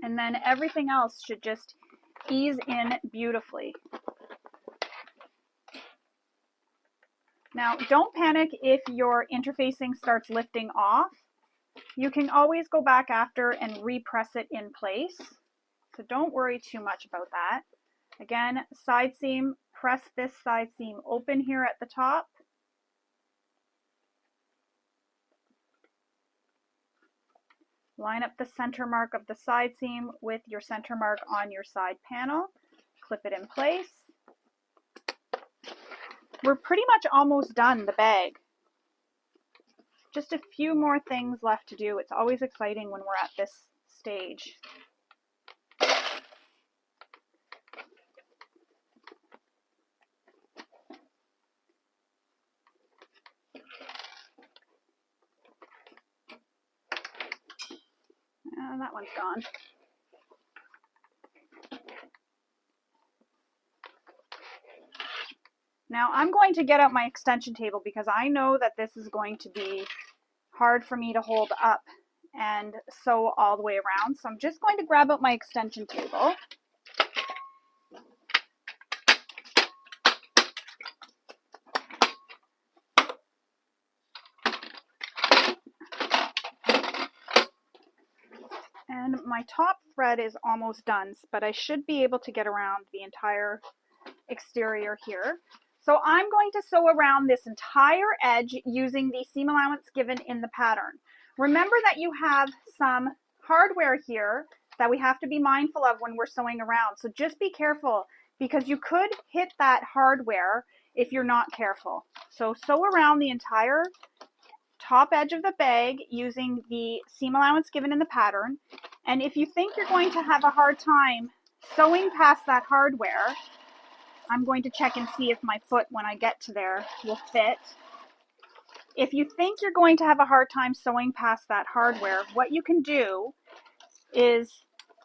And then everything else should just ease in beautifully. Now, don't panic if your interfacing starts lifting off. You can always go back after and repress it in place. So don't worry too much about that. Again, side seam, press this side seam open here at the top. Line up the center mark of the side seam with your center mark on your side panel. Clip it in place. We're pretty much almost done the bag. Just a few more things left to do. It's always exciting when we're at this stage. That one's gone. Now I'm going to get out my extension table because I know that this is going to be hard for me to hold up and sew all the way around. So I'm just going to grab out my extension table. And my top thread is almost done, but I should be able to get around the entire exterior here. So I'm going to sew around this entire edge using the seam allowance given in the pattern. Remember that you have some hardware here that we have to be mindful of when we're sewing around. So just be careful, because you could hit that hardware if you're not careful. So sew around the entire top edge of the bag using the seam allowance given in the pattern. And if you think you're going to have a hard time sewing past that hardware, I'm going to check and see if my foot, when I get to there, will fit. If you think you're going to have a hard time sewing past that hardware, what you can do is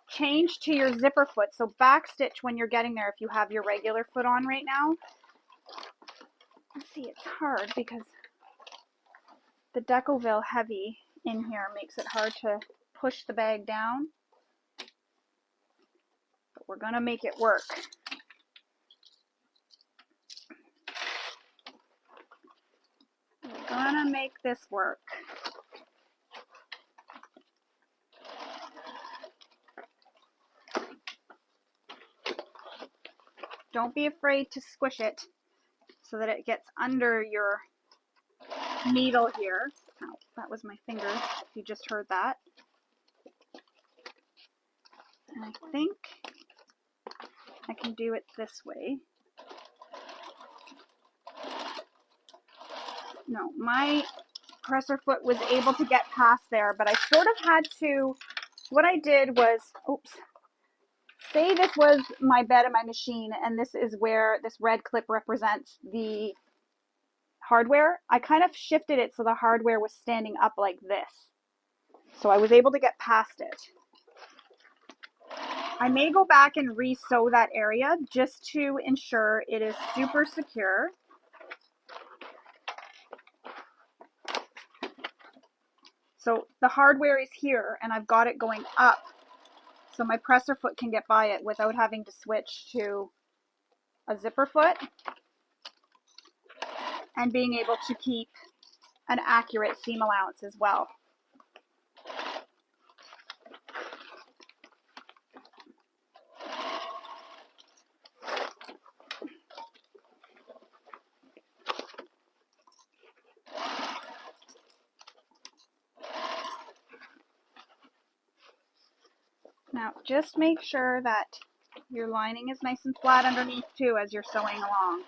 change to your zipper foot. So back stitch when you're getting there if you have your regular foot on right now. Let's see, it's hard because the Decoville heavy in here makes it hard to push the bag down. But we're going to make it work. We're going to make this work. Don't be afraid to squish it so that it gets under your needle here. Oh, that was my finger, if you just heard that. And I think I can do it this way. No, my presser foot was able to get past there, but I sort of had to, what I did was, oops, say this was my bed and my machine, and this is where this red clip represents the hardware. I kind of shifted it so the hardware was standing up like this. So I was able to get past it. I may go back and re-sew that area just to ensure it is super secure. So the hardware is here and I've got it going up so my presser foot can get by it without having to switch to a zipper foot and being able to keep an accurate seam allowance as well. Now just make sure that your lining is nice and flat underneath too as you're sewing along.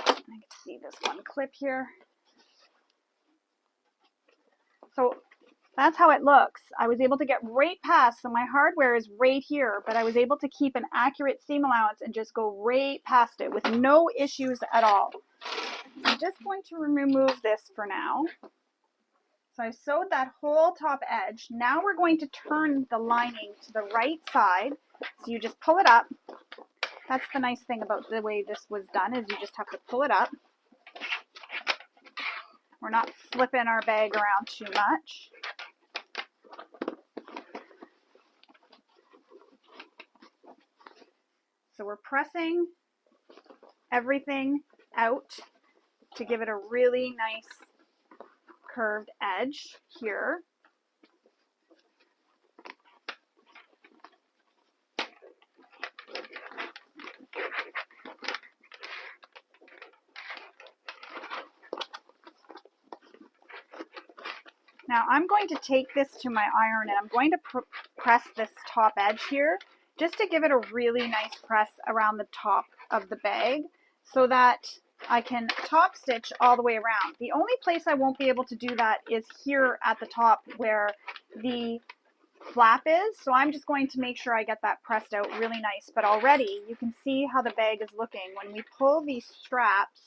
I can see this one clip here. So that's how it looks. I was able to get right past, so my hardware is right here, but I was able to keep an accurate seam allowance and just go right past it with no issues at all. I'm just going to remove this for now. So I sewed that whole top edge. Now we're going to turn the lining to the right side. So you just pull it up. That's the nice thing about the way this was done, is you just have to pull it up. We're not flipping our bag around too much. So we're pressing everything out to give it a really nice curved edge here. Now I'm going to take this to my iron and I'm going to press this top edge here just to give it a really nice press around the top of the bag so that I can top stitch all the way around. The only place I won't be able to do that is here at the top where the flap is. So I'm just going to make sure I get that pressed out really nice. But already you can see how the bag is looking. When we pull these straps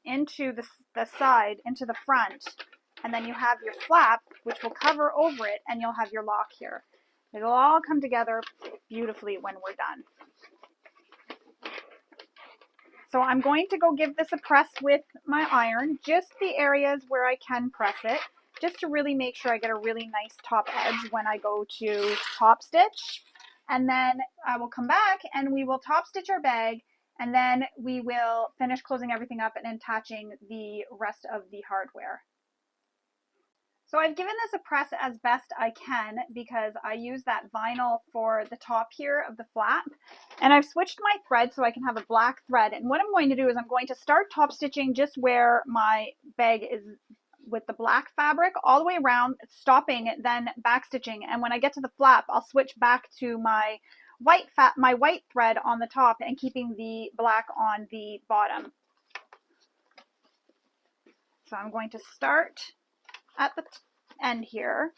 into the side, into the front, and then you have your flap, which will cover over it, and you'll have your lock here. It'll all come together beautifully when we're done. So I'm going to go give this a press with my iron, just the areas where I can press it, just to really make sure I get a really nice top edge when I go to top stitch. And then I will come back and we will top stitch our bag And then we will finish closing everything up and attaching the rest of the hardware. So I've given this a press as best I can because I use that vinyl for the top here of the flap. And I've switched my thread so I can have a black thread. And what I'm going to do is I'm going to start top stitching just where my bag is with the black fabric all the way around, stopping, then back stitching. And when I get to the flap, I'll switch back to my white thread on the top and keeping the black on the bottom. So I'm going to start at the end here.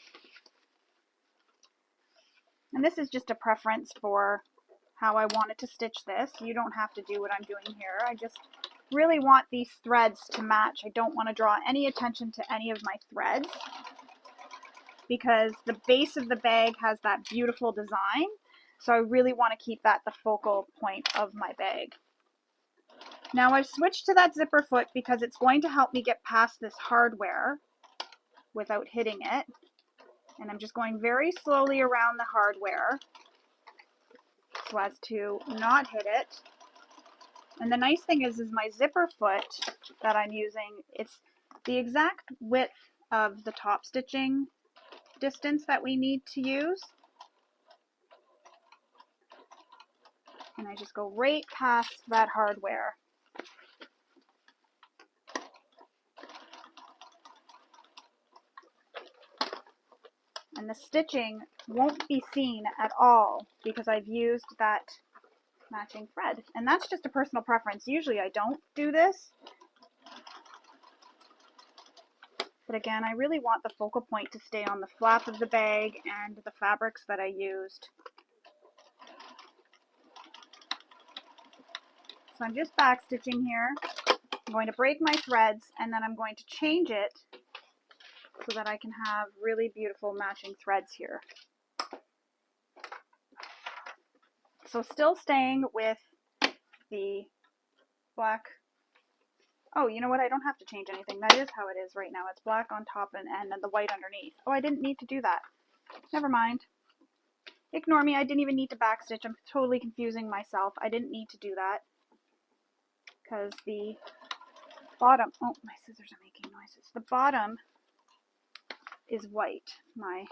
And this is just a preference for how I wanted to stitch this. You don't have to do what I'm doing here. I just really want these threads to match. I don't want to draw any attention to any of my threads because the base of the bag has that beautiful design. So I really want to keep that the focal point of my bag. Now I've switched to that zipper foot because it's going to help me get past this hardware without hitting it. And I'm just going very slowly around the hardware so as to not hit it. And the nice thing is my zipper foot that I'm using, it's the exact width of the top stitching distance that we need to use. And I just go right past that hardware. And the stitching won't be seen at all because I've used that matching thread. And that's just a personal preference. Usually I don't do this. But again, I really want the focal point to stay on the flap of the bag and the fabrics that I used. So I'm just back stitching here. I'm going to break my threads and then I'm going to change it so that I can have really beautiful matching threads here. So still staying with the black. Oh, you know what? I don't have to change anything. That is how it is right now. It's black on top and then the white underneath. Oh, I didn't need to do that. Never mind. Ignore me. I didn't even need to backstitch. I'm totally confusing myself. I didn't need to do that because the bottom, oh, my scissors are making noises. The bottom is white. My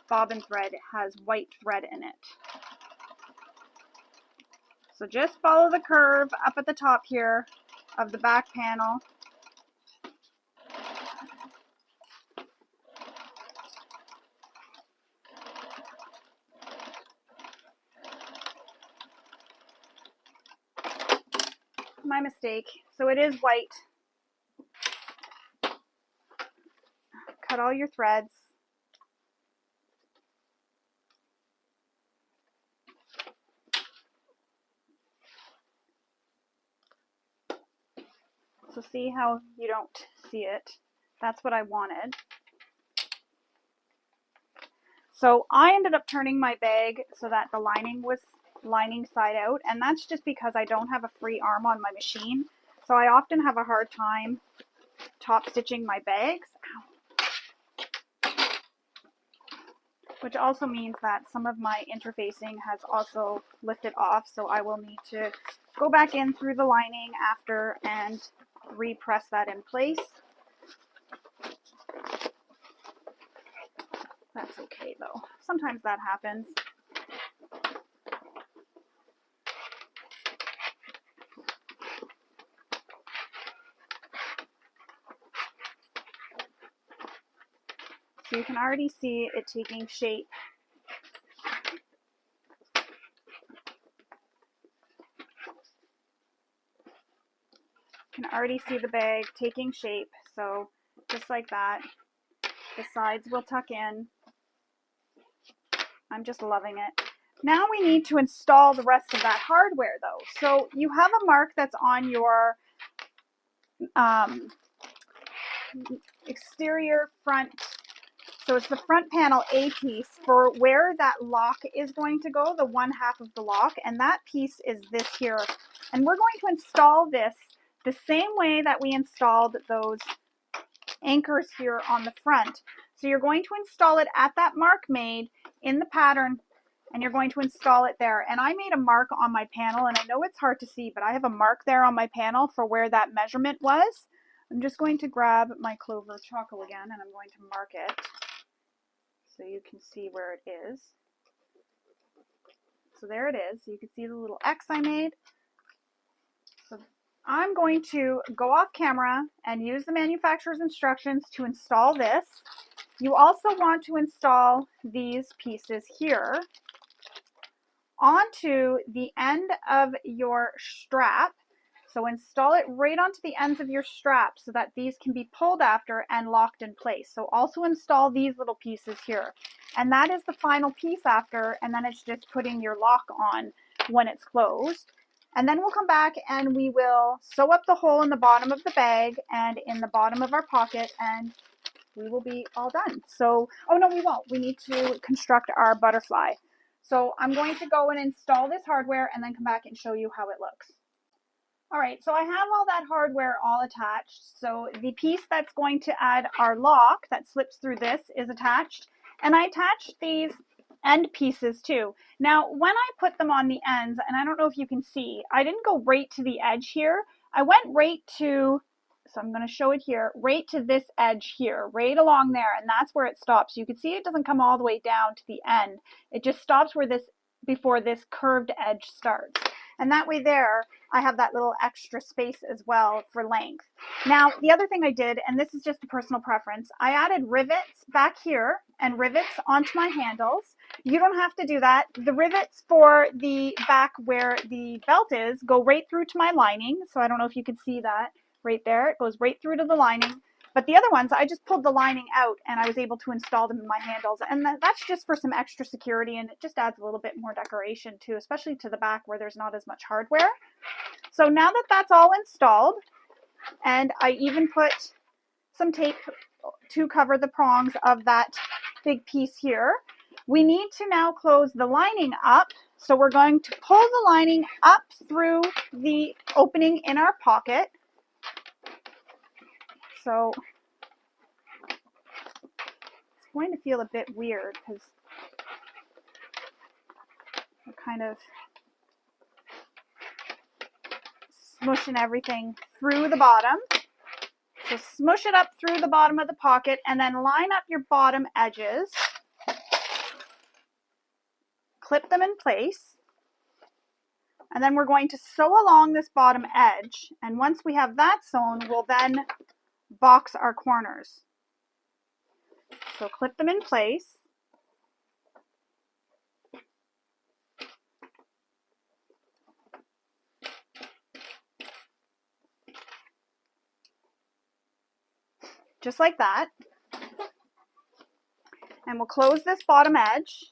bobbin thread has white thread in it. So just follow the curve up at the top here of the back panel. My mistake. So it is white. Cut all your threads. So see how you don't see it? That's what I wanted. So I ended up turning my bag so that the lining was lining side out, and that's just because I don't have a free arm on my machine. So I often have a hard time top stitching my bags. Which also means that some of my interfacing has also lifted off, so I will need to go back in through the lining after and repress that in place. That's okay though. Sometimes that happens. So you can already see it taking shape. You can already see the bag taking shape. So just like that, the sides will tuck in. I'm just loving it. Now we need to install the rest of that hardware though. So you have a mark that's on your exterior front. So it's the front panel A piece for where that lock is going to go, the one half of the lock, and that piece is this here. And we're going to install this the same way that we installed those anchors here on the front. So you're going to install it at that mark made in the pattern and you're going to install it there. And I made a mark on my panel, and I know it's hard to see, but I have a mark there on my panel for where that measurement was. I'm just going to grab my Clover Choco again, and I'm going to mark it so you can see where it is. So there it is. You can see the little X I made. So I'm going to go off camera and use the manufacturer's instructions to install this. You also want to install these pieces here onto the end of your strap. So install it right onto the ends of your strap so that these can be pulled after and locked in place. So also install these little pieces here. And that is the final piece after, and then it's just putting your lock on when it's closed. And then we'll come back and we will sew up the hole in the bottom of the bag and in the bottom of our pocket, and we will be all done. So, oh no, we won't. We need to construct our butterfly. So I'm going to go and install this hardware and then come back and show you how it looks. All right, so I have all that hardware all attached. So the piece that's going to add our lock that slips through this is attached. And I attached these end pieces too. Now, when I put them on the ends, and I don't know if you can see, I didn't go right to the edge here. I went right to, so I'm going to show it here, right to this edge here, right along there, and that's where it stops. You can see it doesn't come all the way down to the end. It just stops where this, before this curved edge starts. And that way there, I have that little extra space as well for length. Now, the other thing I did, and this is just a personal preference, I added rivets back here and rivets onto my handles. You don't have to do that. The rivets for the back where the belt is go right through to my lining. So I don't know if you can see that right there. It goes right through to the lining. But the other ones, I just pulled the lining out and I was able to install them in my handles. And that's just for some extra security, and it just adds a little bit more decoration too, especially to the back where there's not as much hardware. So now that that's all installed, and I even put some tape to cover the prongs of that big piece here, we need to now close the lining up. So we're going to pull the lining up through the opening in our pocket. So it's going to feel a bit weird because we're kind of smushing everything through the bottom. So smush it up through the bottom of the pocket and then line up your bottom edges. Clip them in place. And then we're going to sew along this bottom edge. And once we have that sewn, we'll then box our corners. So clip them in place. Just like that. And we'll close this bottom edge.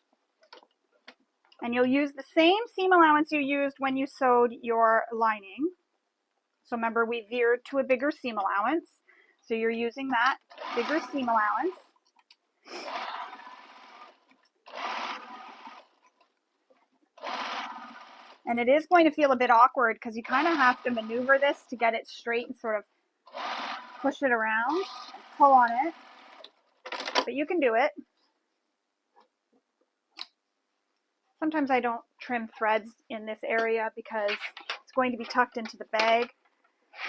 And you'll use the same seam allowance you used when you sewed your lining. So remember, we veered to a bigger seam allowance. So you're using that bigger seam allowance. And it is going to feel a bit awkward because you kind of have to maneuver this to get it straight and sort of push it around, pull on it. But you can do it. Sometimes I don't trim threads in this area because it's going to be tucked into the bag.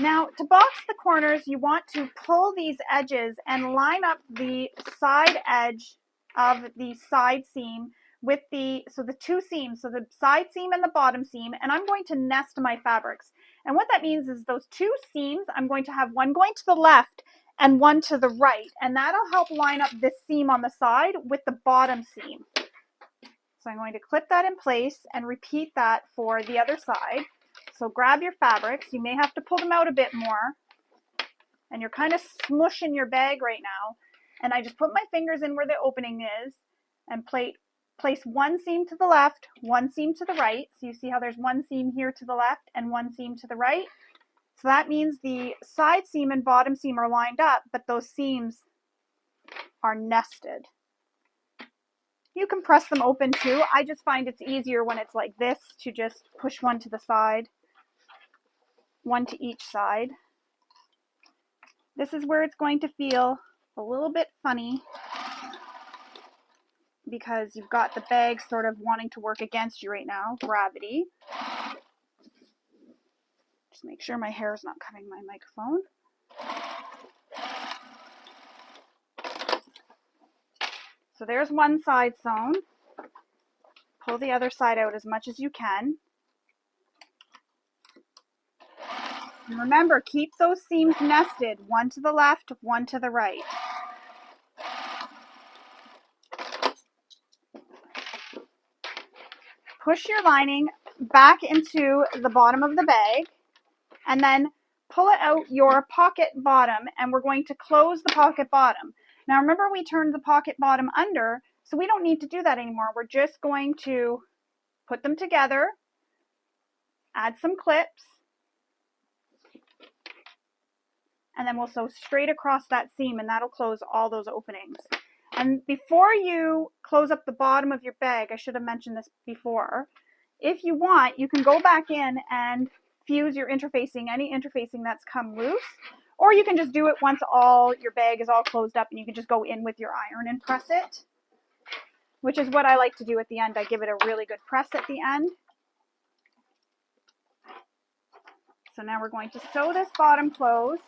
Now, to box the corners, you want to pull these edges and line up the side edge of the side seam with the two seams, so the side seam and the bottom seam, and I'm going to nest my fabrics. And what that means is those two seams, I'm going to have one going to the left and one to the right, and that'll help line up this seam on the side with the bottom seam. So I'm going to clip that in place and repeat that for the other side. So grab your fabrics. You may have to pull them out a bit more. And you're kind of smushing your bag right now. And I just put my fingers in where the opening is and place one seam to the left, one seam to the right. So you see how there's one seam here to the left and one seam to the right. So that means the side seam and bottom seam are lined up, but those seams are nested. You can press them open too. I just find it's easier when it's like this to just push one to the side, one to each side. This is where it's going to feel a little bit funny because you've got the bag sort of wanting to work against you right now, gravity. Just make sure my hair is not cutting my microphone. So there's one side sewn. Pull the other side out as much as you can. And remember, keep those seams nested, one to the left, one to the right. Push your lining back into the bottom of the bag, and then pull it out your pocket bottom, and we're going to close the pocket bottom. Now remember, we turned the pocket bottom under, so we don't need to do that anymore. We're just going to put them together, add some clips, and then we'll sew straight across that seam, and that'll close all those openings. And before you close up the bottom of your bag, I should have mentioned this before, if you want, you can go back in and fuse your interfacing, any interfacing that's come loose, or you can just do it once all your bag is all closed up, and you can just go in with your iron and press it, which is what I like to do at the end. I give it a really good press at the end. So now we're going to sew this bottom closed.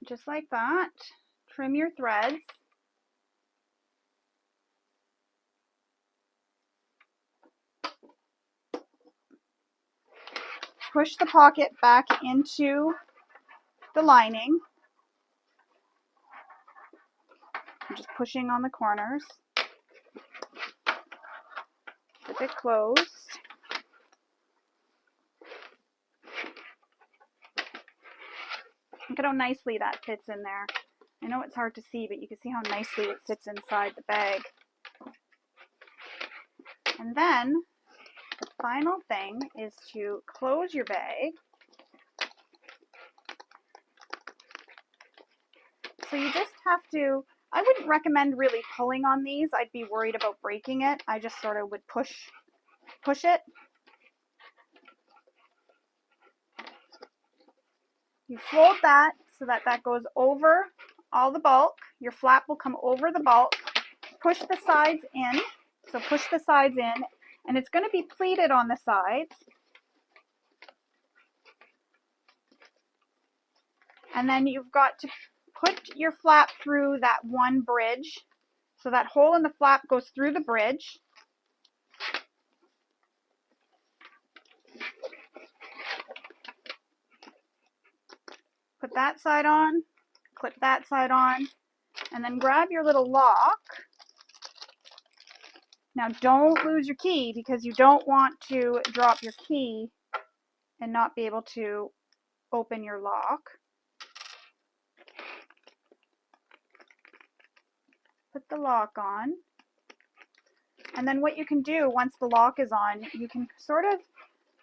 Just like that. Trim your threads. Push the pocket back into the lining. I'm just pushing on the corners. Keep it closed. Look at how nicely that fits in there. I know it's hard to see, but you can see how nicely it fits inside the bag. And then the final thing is to close your bag. So you just have to, I wouldn't recommend really pulling on these. I'd be worried about breaking it. I just sort of would push it. You fold that so that that goes over all the bulk. Your flap will come over the bulk. Push the sides in. So push the sides in, and it's going to be pleated on the sides. And then you've got to put your flap through that one bridge. So that hole in the flap goes through the bridge. Put that side on, clip that side on, and then grab your little lock. Now don't lose your key, because you don't want to drop your key and not be able to open your lock. Put the lock on. And then what you can do once the lock is on, you can sort of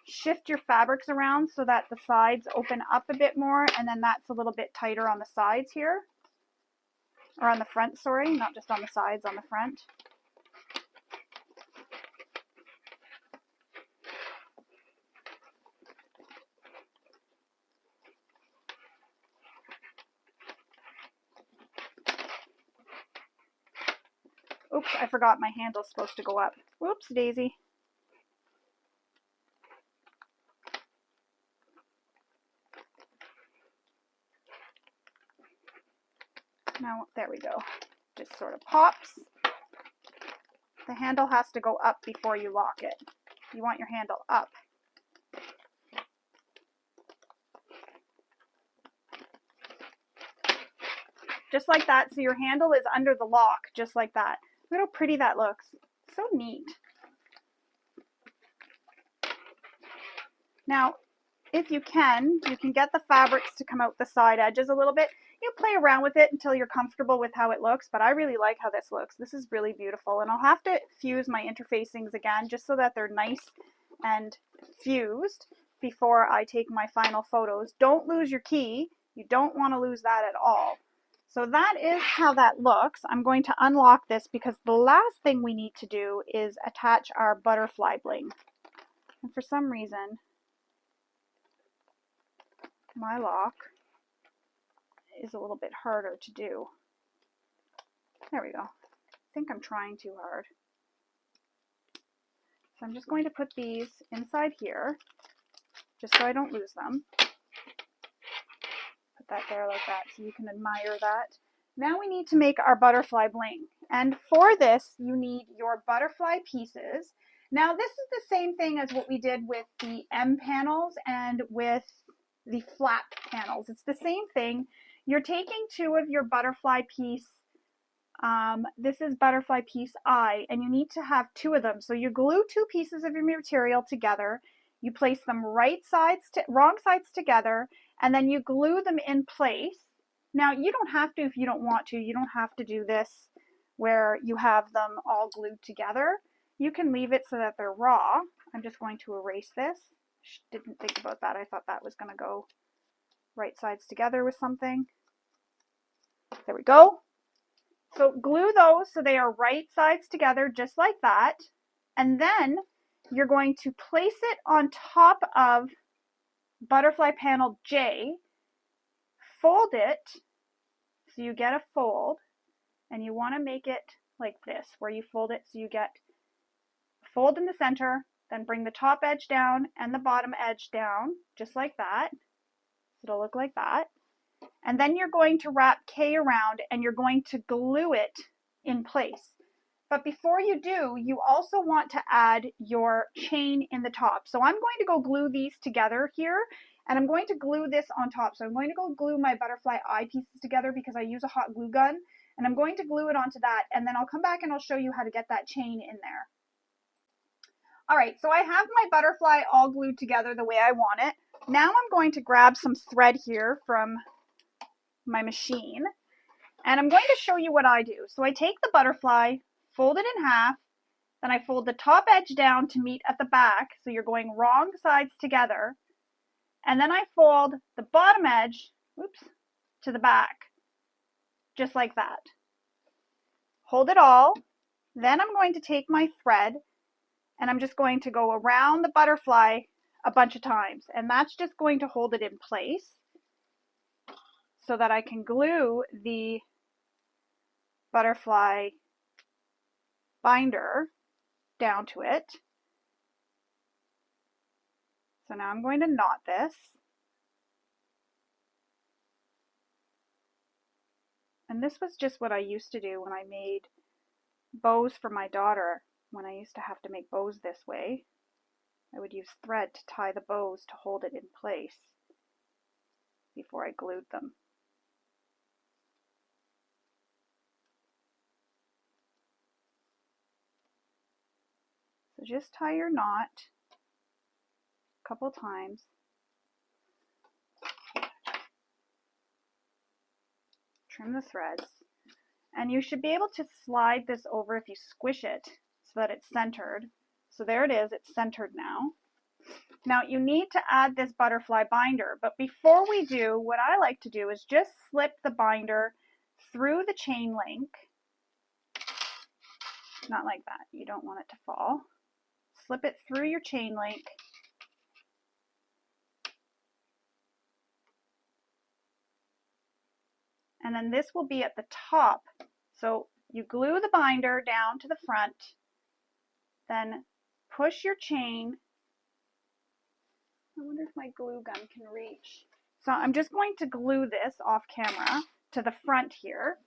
shift your fabrics around so that the sides open up a bit more, and then that's a little bit tighter on the sides here. Or on the front, sorry, not just on the sides, on the front. Oops, I forgot my handle's supposed to go up. Whoops, daisy. Now, there we go. Just sort of pops. The handle has to go up before you lock it. You want your handle up. Just like that. So your handle is under the lock, just like that. Look how pretty that looks. So neat. Now, if you can get the fabrics to come out the side edges a little bit. You play around with it until you're comfortable with how it looks, but I really like how this looks. This is really beautiful, and I'll have to fuse my interfacings again just so that they're nice and fused before I take my final photos. Don't lose your key. You don't want to lose that at all. So that is how that looks. I'm going to unlock this because the last thing we need to do is attach our butterfly bling. And for some reason, my lock is a little bit harder to do. There we go. I think I'm trying too hard. So I'm just going to put these inside here, just so I don't lose them. Put that there like that so you can admire that. Now we need to make our butterfly bling. And for this, you need your butterfly pieces. Now this is the same thing as what we did with the M panels and with the flap panels. It's the same thing. You're taking 2 of your butterfly piece. This is butterfly piece I, and you need to have 2 of them. So you glue 2 pieces of your material together. You place them wrong sides together, and then you glue them in place. Now you don't have to if you don't want to. You don't have to do this where you have them all glued together. You can leave it so that they're raw. I'm just going to erase this. Didn't think about that. I thought that was going to go right sides together with something. There we go. So glue those so they are right sides together, just like that. And then you're going to place it on top of butterfly panel J, fold it so you get a fold, and you want to make it like this, where you fold it so you get a fold in the center, then bring the top edge down and the bottom edge down, just like that. It'll look like that. And then you're going to wrap K around and you're going to glue it in place. But before you do, you also want to add your chain in the top. So I'm going to go glue these together here, and I'm going to glue this on top. So I'm going to go glue my butterfly eye pieces together because I use a hot glue gun, and I'm going to glue it onto that, and then I'll come back and I'll show you how to get that chain in there. All right, so I have my butterfly all glued together the way I want it. Now I'm going to grab some thread here from my machine, and I'm going to show you what I do. So I take the butterfly, fold it in half, then I fold the top edge down to meet at the back, so you're going wrong sides together, and then I fold the bottom edge, oops, to the back, just like that. Hold it all, then I'm going to take my thread, and I'm just going to go around the butterfly a bunch of times, and that's just going to hold it in place so that I can glue the butterfly binder down to it. So now I'm going to knot this. And this was just what I used to do when I made bows for my daughter. When I used to have to make bows this way, I would use thread to tie the bows to hold it in place before I glued them. So just tie your knot a couple times. Trim the threads. And you should be able to slide this over if you squish it so that it's centered. So there it is, it's centered now. Now you need to add this butterfly binder, but before we do, what I like to do is just slip the binder through the chain link. Not like that, you don't want it to fall. Slip it through your chain link. And then this will be at the top. So you glue the binder down to the front, then push your chain. I wonder if my glue gun can reach. So I'm just going to glue this off camera to the front here.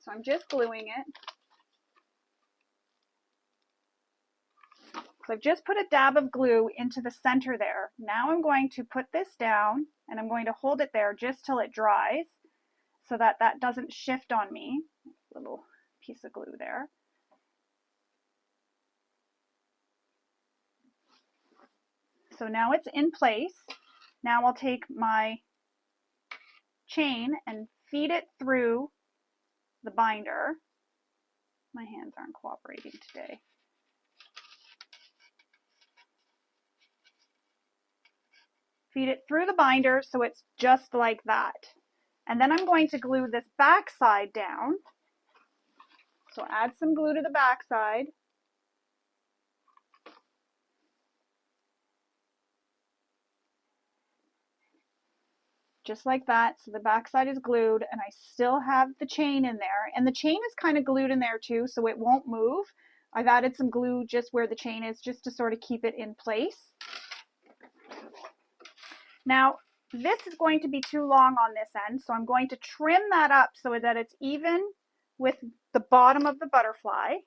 So I'm just gluing it. So I've just put a dab of glue into the center there. Now I'm going to put this down and I'm going to hold it there just till it dries so that that doesn't shift on me. Little piece of glue there. So now it's in place. Now I'll take my chain and feed it through the binder. My hands aren't cooperating today. Feed it through the binder so it's just like that. And then I'm going to glue this back side down. So add some glue to the back side. just like that. So the back side is glued, and I still have the chain in there, and the chain is kind of glued in there too, so it won't move. I've added some glue just where the chain is, just to sort of keep it in place. Now, this is going to be too long on this end, so I'm going to trim that up so that it's even with the bottom of the butterfly.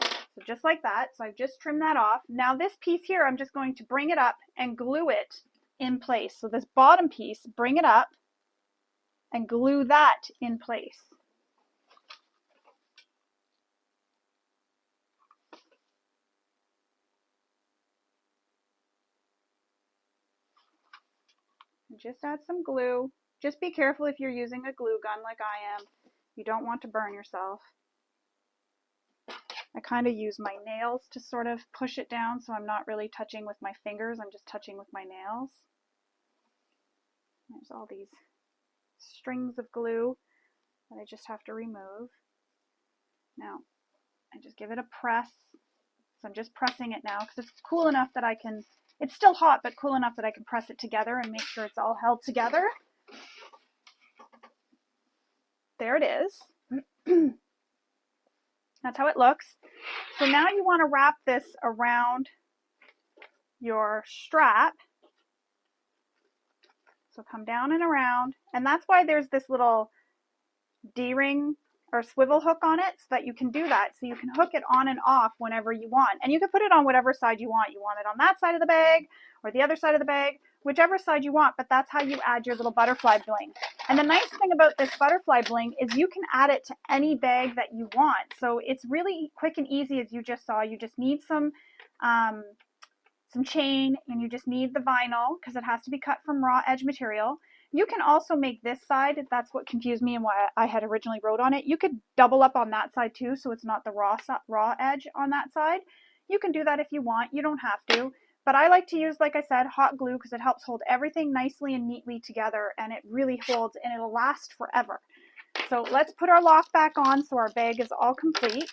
So just like that. So I've just trimmed that off. Now this piece here, I'm just going to bring it up and glue it in place. So this bottom piece, bring it up and glue that in place. And just add some glue. Just be careful if you're using a glue gun like I am. You don't want to burn yourself. I kind of use my nails to sort of push it down, so I'm not really touching with my fingers, I'm just touching with my nails. There's all these strings of glue that I just have to remove. Now, I just give it a press. So I'm just pressing it now because it's cool enough that I can, it's still hot, but cool enough that I can press it together and make sure it's all held together. There it is. That's how it looks. So now you want to wrap this around your strap. So come down and around, and that's why there's this little D-ring or swivel hook on it, so that you can do that. So you can hook it on and off whenever you want, and you can put it on whatever side you want. You want it on that side of the bag or the other side of the bag, whichever side you want, but that's how you add your little butterfly bling. And the nice thing about this butterfly bling is you can add it to any bag that you want. So it's really quick and easy, as you just saw. You just need some chain, and you just need the vinyl because it has to be cut from raw edge material. You can also make this side, that's what confused me and why I had originally wrote on it. You could double up on that side too, so it's not the raw edge on that side. You can do that if you want, you don't have to. But I like to use, like I said, hot glue because it helps hold everything nicely and neatly together, and it really holds, and it'll last forever. So let's put our lock back on so our bag is all complete.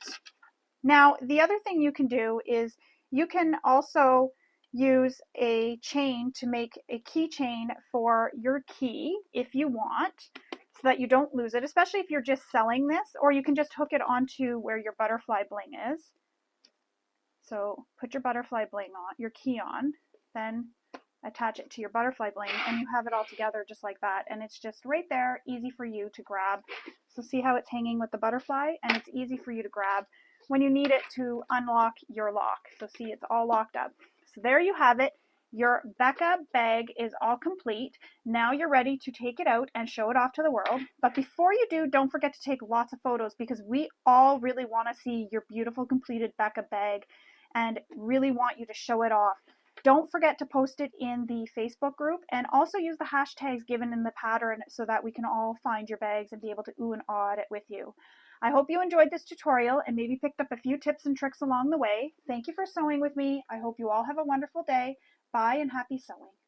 Now, the other thing you can do is you can also use a chain to make a keychain for your key if you want, so that you don't lose it, especially if you're just selling this, or you can just hook it onto where your butterfly bling is. So put your butterfly bling on, your key on, then attach it to your butterfly bling, and you have it all together just like that, and it's just right there, easy for you to grab. So see how it's hanging with the butterfly, and it's easy for you to grab when you need it to unlock your lock. So see, it's all locked up. So there you have it. Your Becca bag is all complete. Now you're ready to take it out and show it off to the world. But before you do, don't forget to take lots of photos, because we all really want to see your beautiful completed Becca bag and really want you to show it off. Don't forget to post it in the Facebook group, and also use the hashtags given in the pattern so that we can all find your bags and be able to ooh and ah it with you. I hope you enjoyed this tutorial and maybe picked up a few tips and tricks along the way. Thank you for sewing with me. I hope you all have a wonderful day. Bye and happy sewing.